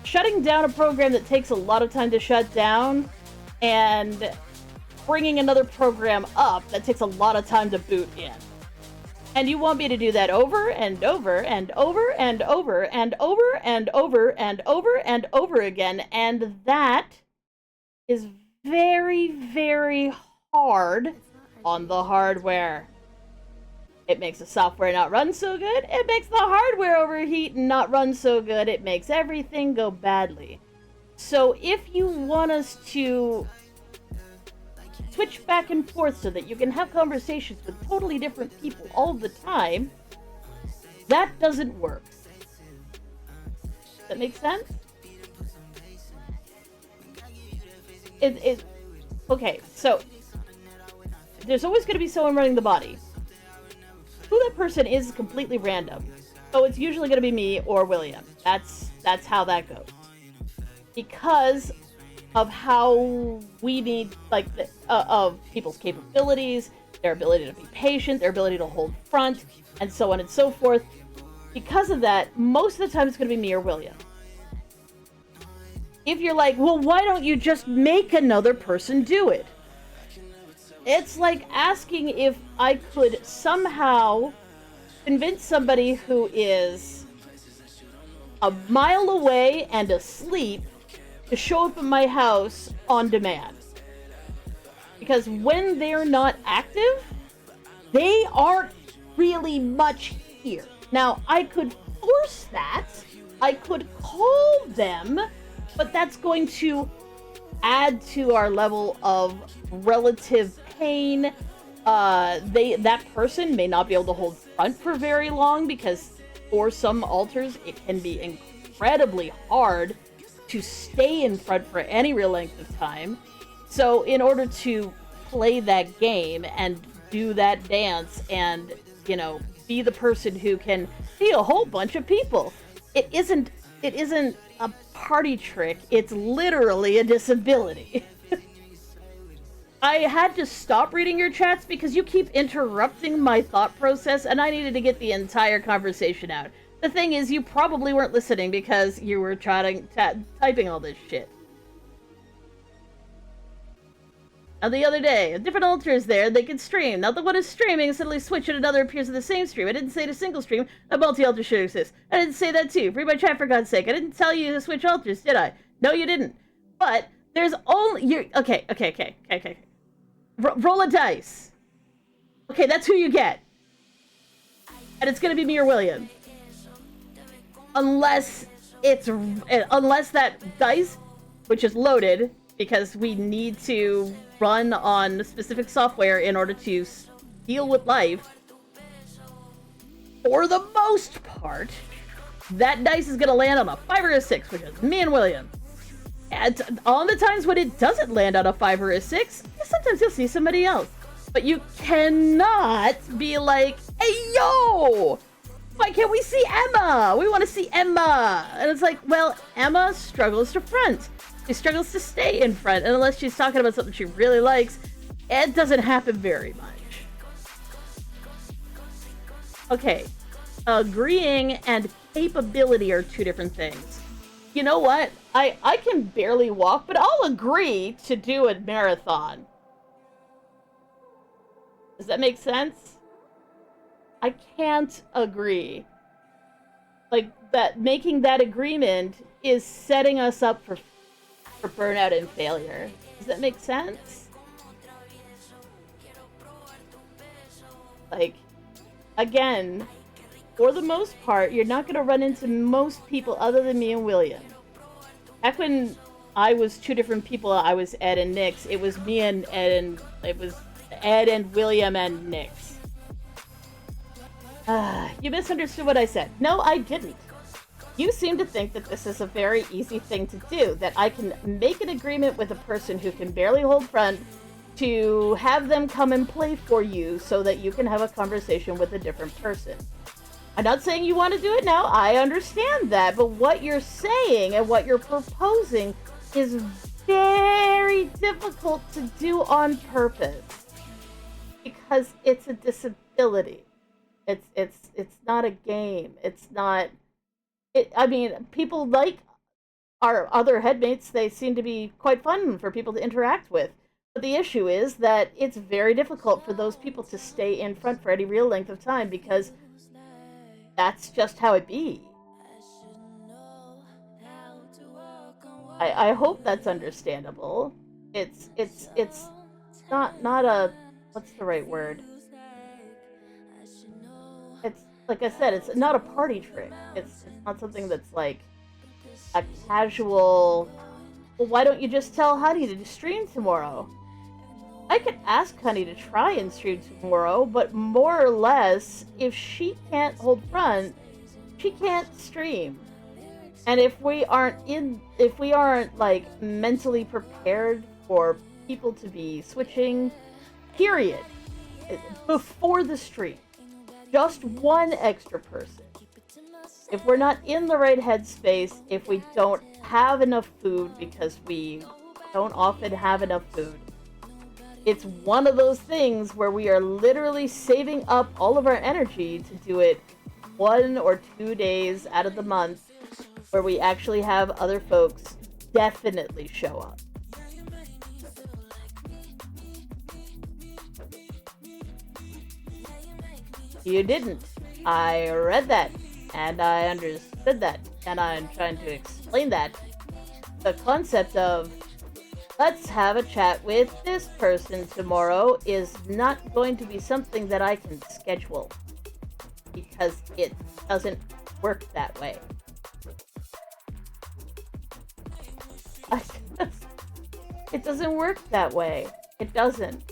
shutting down a program that takes a lot of time to shut down and bringing another program up that takes a lot of time to boot in. And you want me to do that over and over and over and over and over and over and over and over again. And that is very, very hard on the hardware. It makes the software not run so good. It makes the hardware overheat and not run so good. It makes everything go badly. So if you want us to switch back and forth so that you can have conversations with totally different people all the time, that doesn't work. Does that make sense? Okay, so there's always going to be someone running the body. Who that person is completely random. So it's usually going to be me or William. That's how that goes. Because of how we need, like, of people's capabilities, their ability to be patient, their ability to hold front, and so on and so forth. Because of that, most of the time it's going to be me or William. If you're like, well, why don't you just make another person do it? It's like asking if I could somehow convince somebody who is a mile away and asleep to show up at my house on demand. Because when they're not active, they aren't really much here. Now, I could force that. I could call them, but that's going to add to our level of relative pain. That person may not be able to hold front for very long because for some alters, it can be incredibly hard to stay in front for any real length of time. So in order to play that game and do that dance and, you know, be the person who can be a whole bunch of people, it isn't a party trick. It's literally a disability. I had to stop reading your chats because you keep interrupting my thought process, and I needed to get the entire conversation out. The thing is, you probably weren't listening because you were typing all this shit. Now, the other day, a different altar is there, they can stream. Now, the one is streaming, suddenly switch and another appears in the same stream. I didn't say to single stream, a multi-altar should exist. I didn't say that too. Read my chat for God's sake. I didn't tell you to switch altars, did I? No, you didn't. But, there's only... Okay. Roll a dice. Okay, that's who you get. And it's gonna be me or William. Unless that dice, which is loaded, because we need to run on specific software in order to deal with life. For the most part, that dice is gonna land on a 5 or a 6, which is me and William. And on the times when it doesn't land on a 5 or a 6, sometimes you'll see somebody else. But you cannot be like, hey, yo! Why can't we see Emma? We want to see Emma! And it's like, well, Emma struggles to front. She struggles to stay in front. And unless she's talking about something she really likes, it doesn't happen very much. Okay. Agreeing and capability are two different things. You know what? I can barely walk, but I'll agree to do a marathon. Does that make sense? I can't agree. Like, that making that agreement is setting us up for burnout and failure. Does that make sense? Like, again, for the most part, you're not going to run into most people other than me and William. Back when I was two different people, I was Ed and Nix. It was me and Ed and... It was Ed and William and Nix. You misunderstood what I said. No, I didn't. You seem to think that this is a very easy thing to do, that I can make an agreement with a person who can barely hold front to have them come and play for you so that you can have a conversation with a different person. I'm not saying you want to do it now, I understand that, but what you're saying and what you're proposing is very difficult to do on purpose. Because it's a disability. It's not a game. It's not... I mean, people like our other headmates, they seem to be quite fun for people to interact with. But the issue is that it's very difficult for those people to stay in front for any real length of time because that's just how it be. I hope that's understandable. It's not a... what's the right word? It's, like I said, it's not a party trick. It's not something that's like a casual, well, why don't you just tell Honey to stream tomorrow? I could ask Honey to try and stream tomorrow, but more or less, if she can't hold front, she can't stream. And if we aren't like mentally prepared for people to be switching, period, before the stream, just one extra person. If we're not in the right headspace, if we don't have enough food, because we don't often have enough food, it's one of those things where we are literally saving up all of our energy to do it 1 or 2 days out of the month where we actually have other folks definitely show up. You didn't. I read that, and I understood that, and I'm trying to explain that. The concept of, let's have a chat with this person tomorrow is not going to be something that I can schedule, because it doesn't work that way. It doesn't work that way. It doesn't.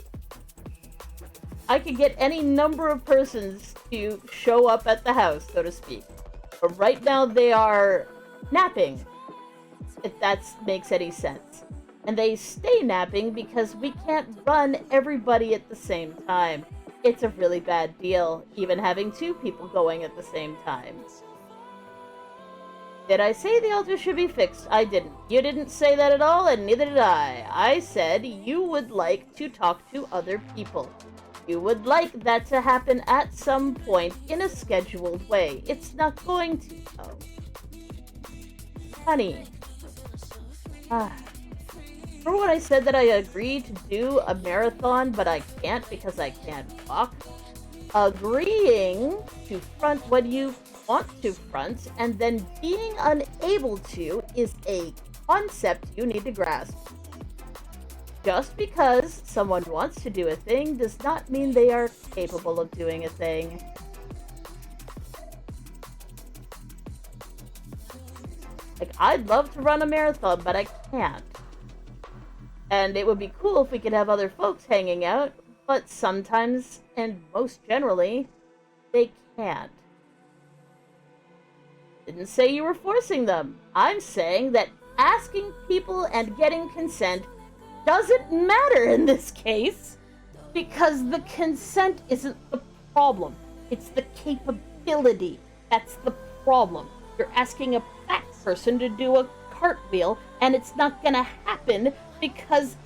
I could get any number of persons to show up at the house, so to speak. But right now they are napping, if that makes any sense. And they stay napping because we can't run everybody at the same time. It's a really bad deal, even having 2 people going at the same time. Did I say the altar should be fixed? I didn't. You didn't say that at all, and neither did I. I said you would like to talk to other people. You would like that to happen at some point in a scheduled way. It's not going to, though. Honey. Remember when I said that I agreed to do a marathon, but I can't because I can't walk? Agreeing to front when you want to front, and then being unable to is a concept you need to grasp. Just because someone wants to do a thing does not mean they are capable of doing a thing. Like, I'd love to run a marathon, but I can't. And it would be cool if we could have other folks hanging out, but sometimes, and most generally, they can't. Didn't say you were forcing them. I'm saying that asking people and getting consent doesn't matter in this case, because the consent isn't the problem. It's the capability that's the problem. You're asking a fat person to do a cartwheel, and it's not gonna happen because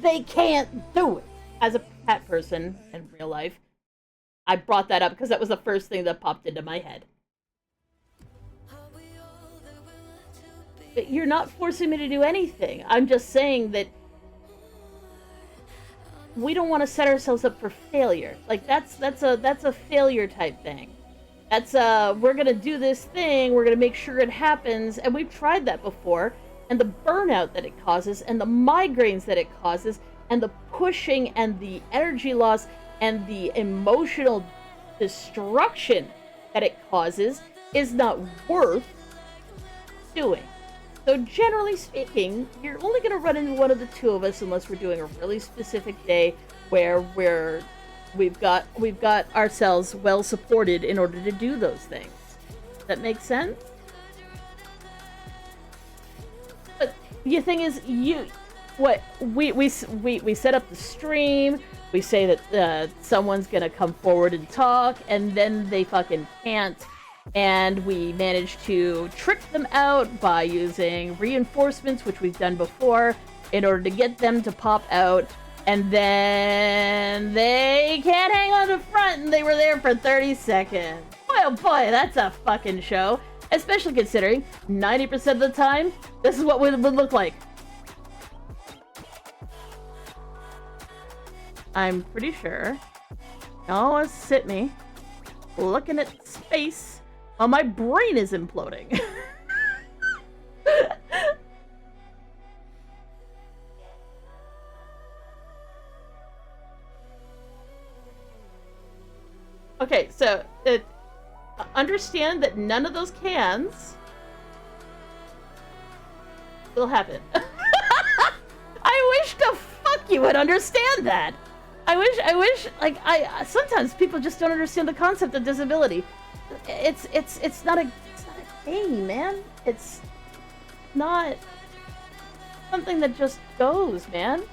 they can't do it. As a fat person in real life, I brought that up because that was the first thing that popped into my head. But you're not forcing me to do anything. I'm just saying that we don't want to set ourselves up for failure. Like, that's a failure type thing. That's we're gonna do this thing, we're gonna make sure it happens, and we've tried that before, and the burnout that it causes, and the migraines that it causes, and the pushing, and the energy loss, and the emotional destruction that it causes is not worth doing. So generally speaking, you're only going to run into one of the 2 of us unless we're doing a really specific day where we're we've got ourselves well supported in order to do those things. Does that make sense? But the thing is, we set up the stream. We say that someone's gonna come forward and talk, and then they fucking can't. And we manage to trick them out by using reinforcements, which we've done before, in order to get them to pop out. And then they can't hang on the front, and they were there for 30 seconds. Boy, oh boy, that's a fucking show. Especially considering 90% of the time, this is what it would look like. I'm pretty sure. No one sit me looking at space while my brain is imploding. Okay, so understand that none of those cans will happen. I wish to fuck you would understand that. I wish, like, sometimes people just don't understand the concept of disability. It's not a thing, man. It's not something that just goes, man.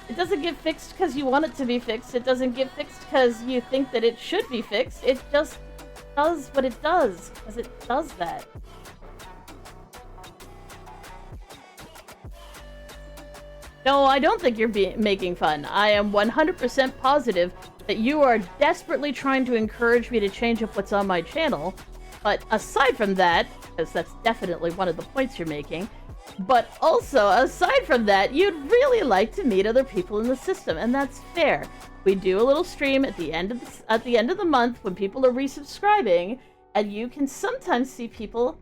It doesn't get fixed because you want it to be fixed. It doesn't get fixed because you think that it should be fixed. It just does what it does, because it does that. No, I don't think you're making fun. I am 100% positive that you are desperately trying to encourage me to change up what's on my channel. But aside from that, because that's definitely one of the points you're making, but also, aside from that, you'd really like to meet other people in the system, and that's fair. We do a little stream at the end of the month when people are resubscribing, and you can sometimes see people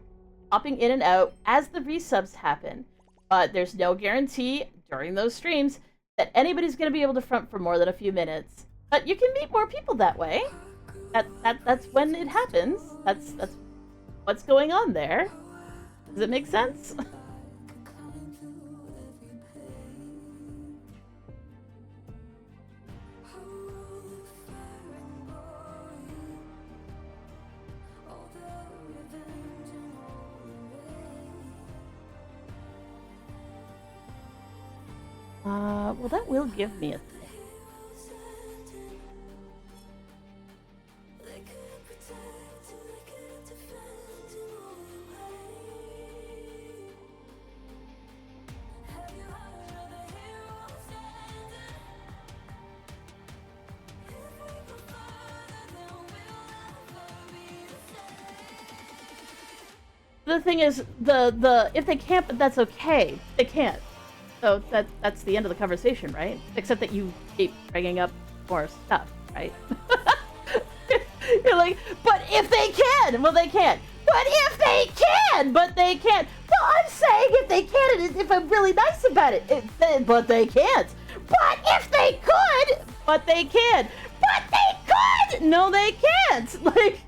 popping in and out as the resubs happen. But there's no guarantee during those streams that anybody's going to be able to front for more than a few minutes. But you can meet more people that way. That's when it happens. That's what's going on there. Does it make sense? Well, that will give me a thing. The thing is, if they can't, but that's okay. They can't. So that's the end of the conversation, right? Except that you keep bringing up more stuff, right? You're like, but if they can, well, they can't. But if they can, but they can't. Well, I'm saying if they can, if I'm really nice about it, but they can't. But if they could, but they can. But they could, no, they can't. Like,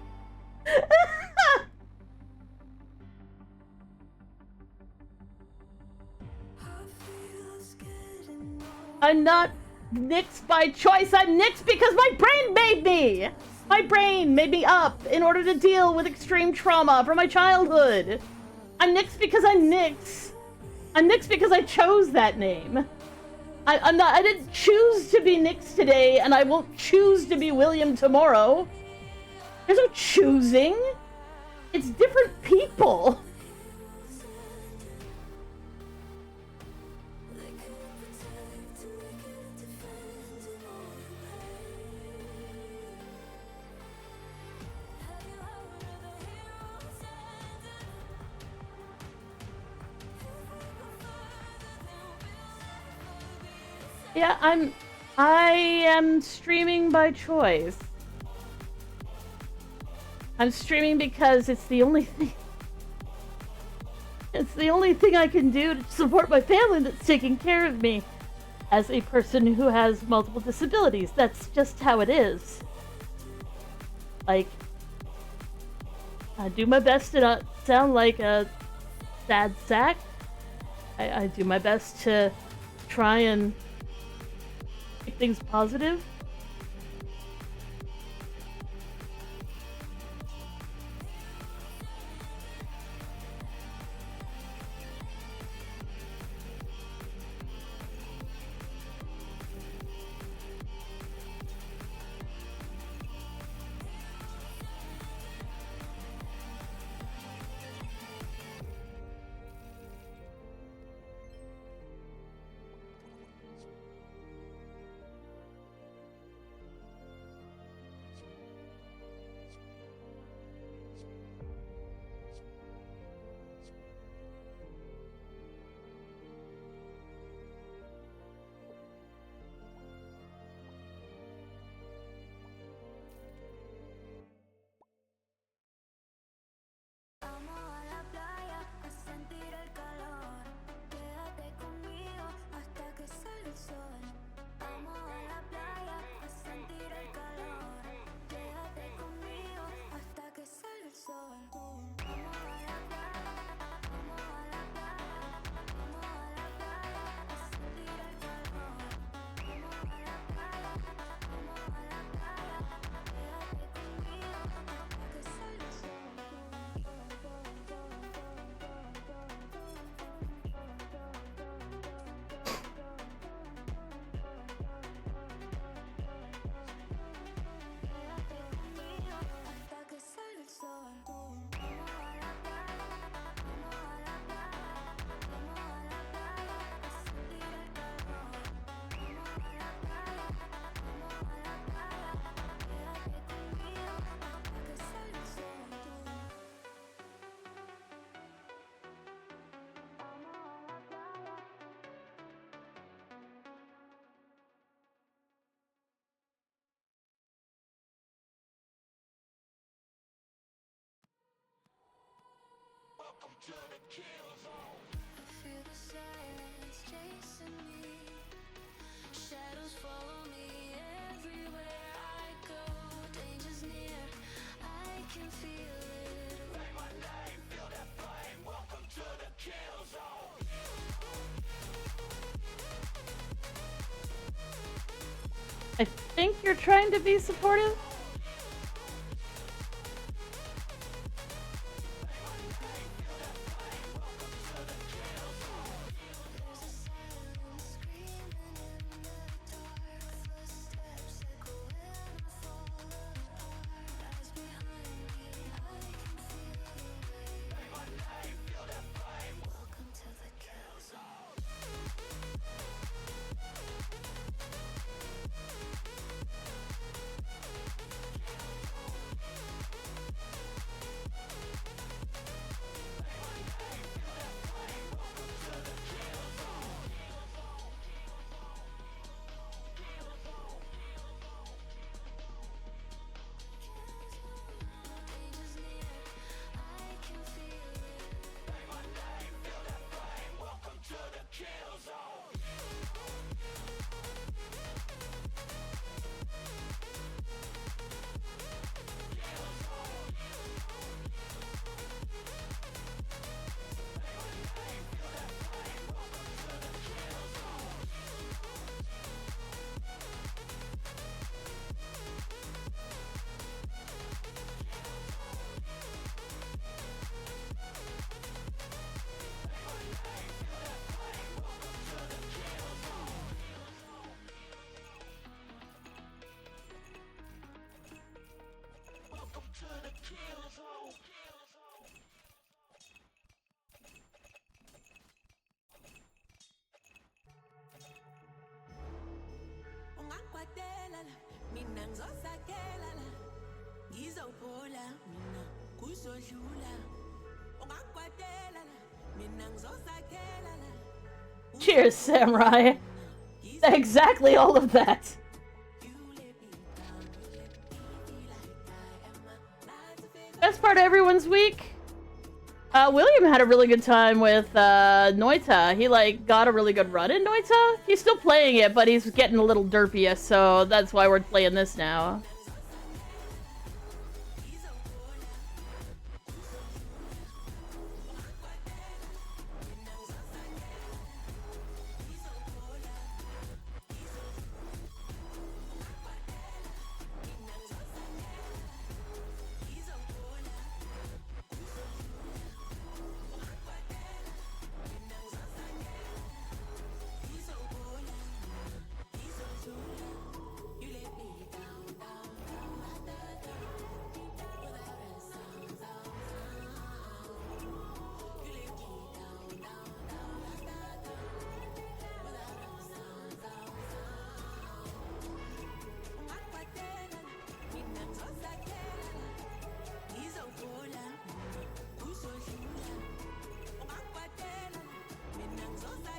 I'm not nixed by choice. I'm nixed because my brain made me. My brain made me up in order to deal with extreme trauma from my childhood. I'm nixed because I'm nixed. I'm nixed because I chose that name. I didn't choose to be Nix today, and I won't choose to be William tomorrow. There's no choosing. It's different people. Yeah, I am streaming by choice. I'm streaming because it's the only thing. It's the only thing I can do to support my family that's taking care of me as a person who has multiple disabilities. That's just how it is. Like, I do my best to not sound like a sad sack. I do my best to try and things positive. Feel the silence chasing me. Shadows follow me everywhere I go. Danger's near, I can feel it. Say my name, feel that flame. Welcome to the kill zone. I think you're trying to be supportive. Ungakwatela la, mina ngizosakela la. Ngizophola mina kuzodlula. Ungakwatela la, mina ngizosakela la. Cheers, Samurai. Exactly all of that. Best part of everyone's week? William had a really good time with Noita. He got a really good run in Noita. He's still playing it, but he's getting a little derpy, so that's why we're playing this now.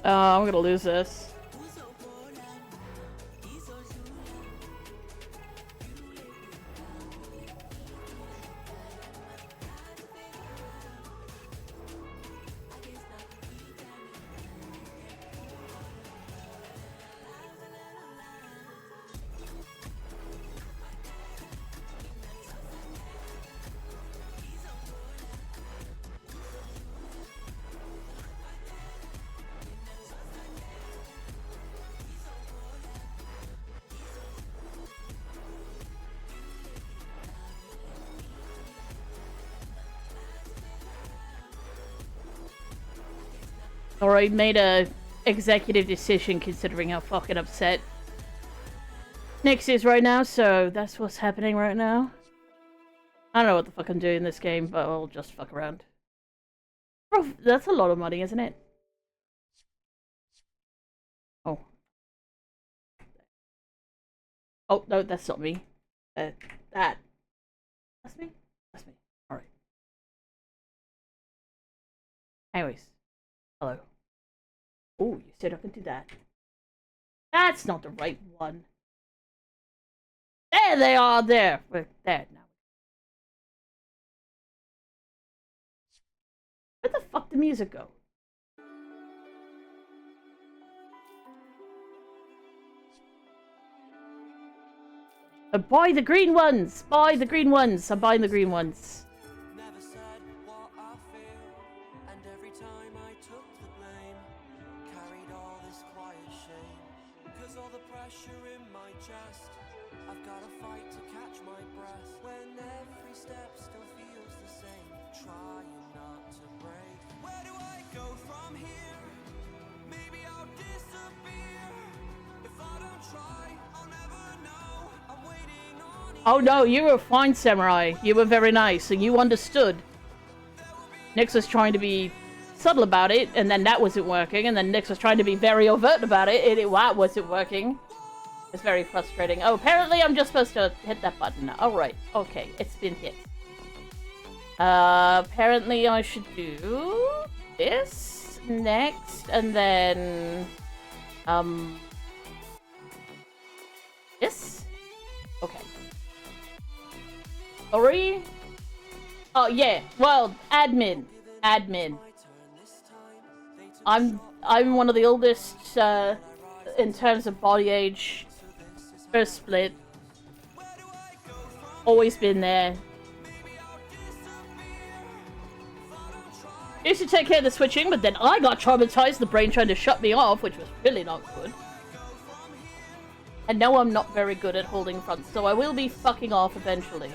I'm gonna lose this. Or I made a executive decision considering how fucking upset Nyx is right now, so that's what's happening right now. I don't know what the fuck I'm doing in this game, but I'll just fuck around. Bro, that's a lot of money, isn't it? Oh. Oh, no, that's not me. That. That's me? That's me. Alright. Anyways. Hello. Oh, you said I can do that. That's not the right one. There they are, there. We're there now. Where the fuck did the music go? Buy the green ones! Buy the green ones! I'm buying the green ones. Never said what I feel, and every time I took the blame, carried all this quiet shame, 'cause all the pressure in my chest, I've gotta fight to catch my breath, when every step still feels the same, trying not to break. Where do I go from here? Maybe I'll disappear. If I don't try, I'll never know. I'm waiting on you. Oh no, you were fine, Samurai. You were very nice, and you understood. Nyx was trying to be subtle about it, and then that wasn't working, and then Nyx was trying to be very overt about it, and that wasn't working. It's very frustrating. Oh, apparently I'm just supposed to hit that button. Alright, okay, it's been hit. Apparently I should do this next, and then, this? Okay. Sorry? Oh, yeah. Well, admin. I'm one of the oldest, in terms of body age. First split. Always been there. Used to take care of the switching, but then I got traumatized, the brain trying to shut me off, which was really not good. And now I'm not very good at holding front, so I will be fucking off eventually.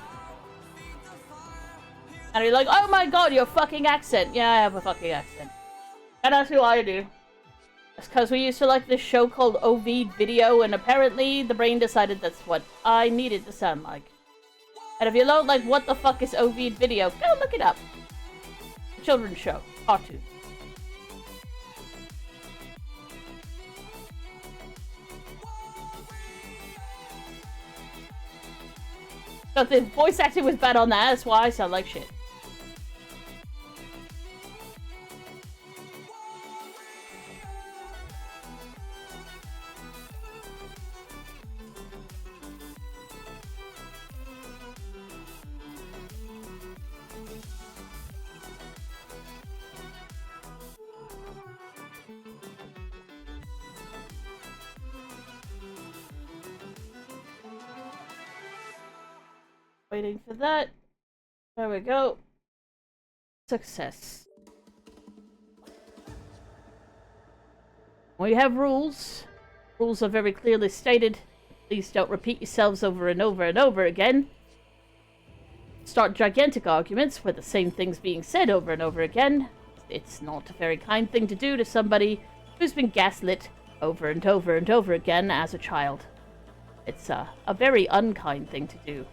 And you're like, oh my god, your fucking accent. Yeah, I have a fucking accent. And that's who I do. It's because we used to like this show called OV Video, and apparently the brain decided that's what I needed to sound like. And if you don't like what the fuck is OV Video, go look it up. Children's show. Cartoon. But the voice acting was bad on that, that's why I sound like shit. Waiting for that. There we go. Success. We have rules. Rules are very clearly stated. Please don't repeat yourselves over and over and over again. Start gigantic arguments where the same thing's being said over and over again. It's not a very kind thing to do to somebody who's been gaslit over and over and over again as a child. It's a very unkind thing to do.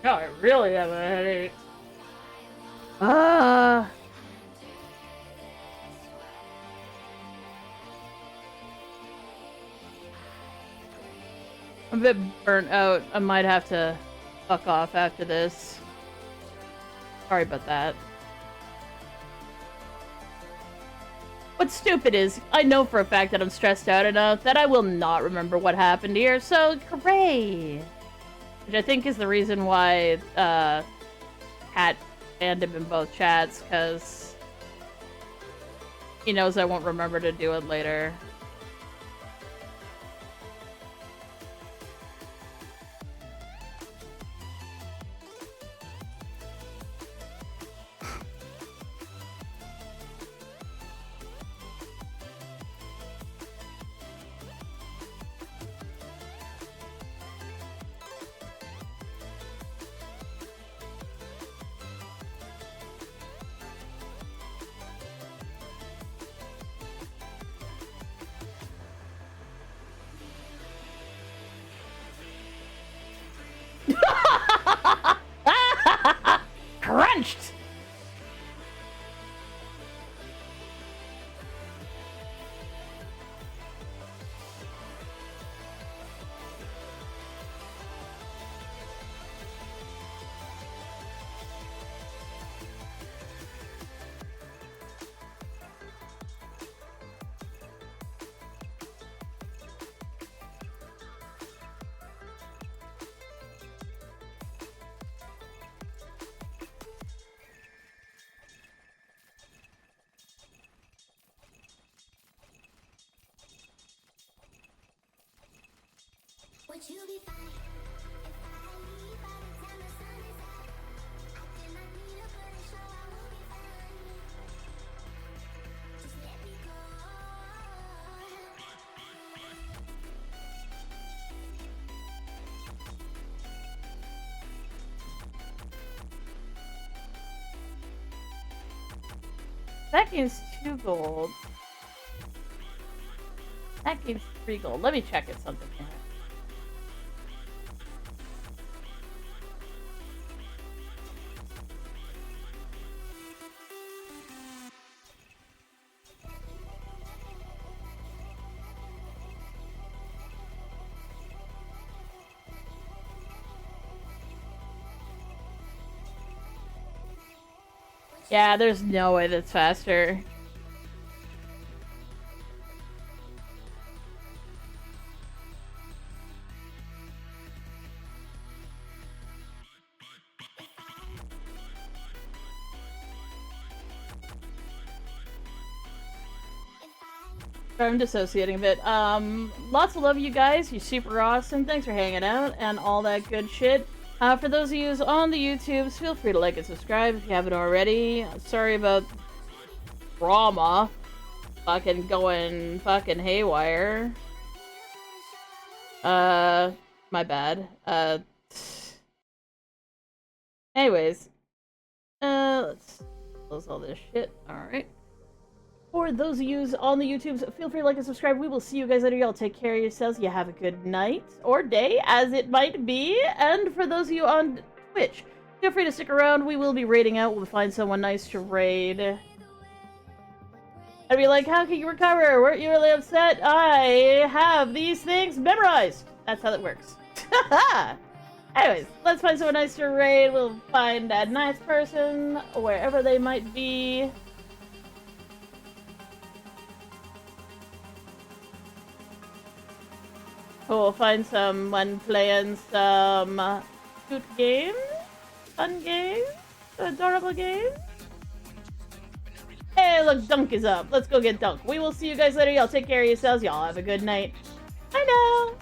No, I really have a headache. I'm a bit burnt out. I might have to fuck off after this. Sorry about that. What's stupid is, I know for a fact that I'm stressed out enough that I will not remember what happened here, so hooray! Which I think is the reason why, Kat banned him in both chats, because he knows I won't remember to do it later. Crunched! Would you be fine if I leave by the time the sun is up? I did not need a but show I will be fine. Just let me go. That game's 2 gold. That game's 3 gold. Let me check it something here. Yeah, there's no way that's faster. I'm dissociating a bit. Lots of love, you guys. You're super awesome. Thanks for hanging out and all that good shit. For those of you on the YouTubes, feel free to like and subscribe if you haven't already. Sorry about drama. Fucking going fucking haywire. My bad. Anyways. Let's close all this shit. Alright. For those of you on the YouTubes, feel free to like and subscribe. We will see you guys later. Y'all take care of yourselves. You have a good night or day, as it might be. And for those of you on Twitch, feel free to stick around. We will be raiding out. We'll find someone nice to raid. I'd be like, how can you recover? Weren't you really upset? I have these things memorized. That's how that works. Anyways, let's find someone nice to raid. We'll find a nice person, wherever they might be. We'll find someone playing some cute games, fun games, adorable games. Hey, look, Dunk is up. Let's go get Dunk. We will see you guys later. Y'all take care of yourselves. Y'all have a good night. Bye now.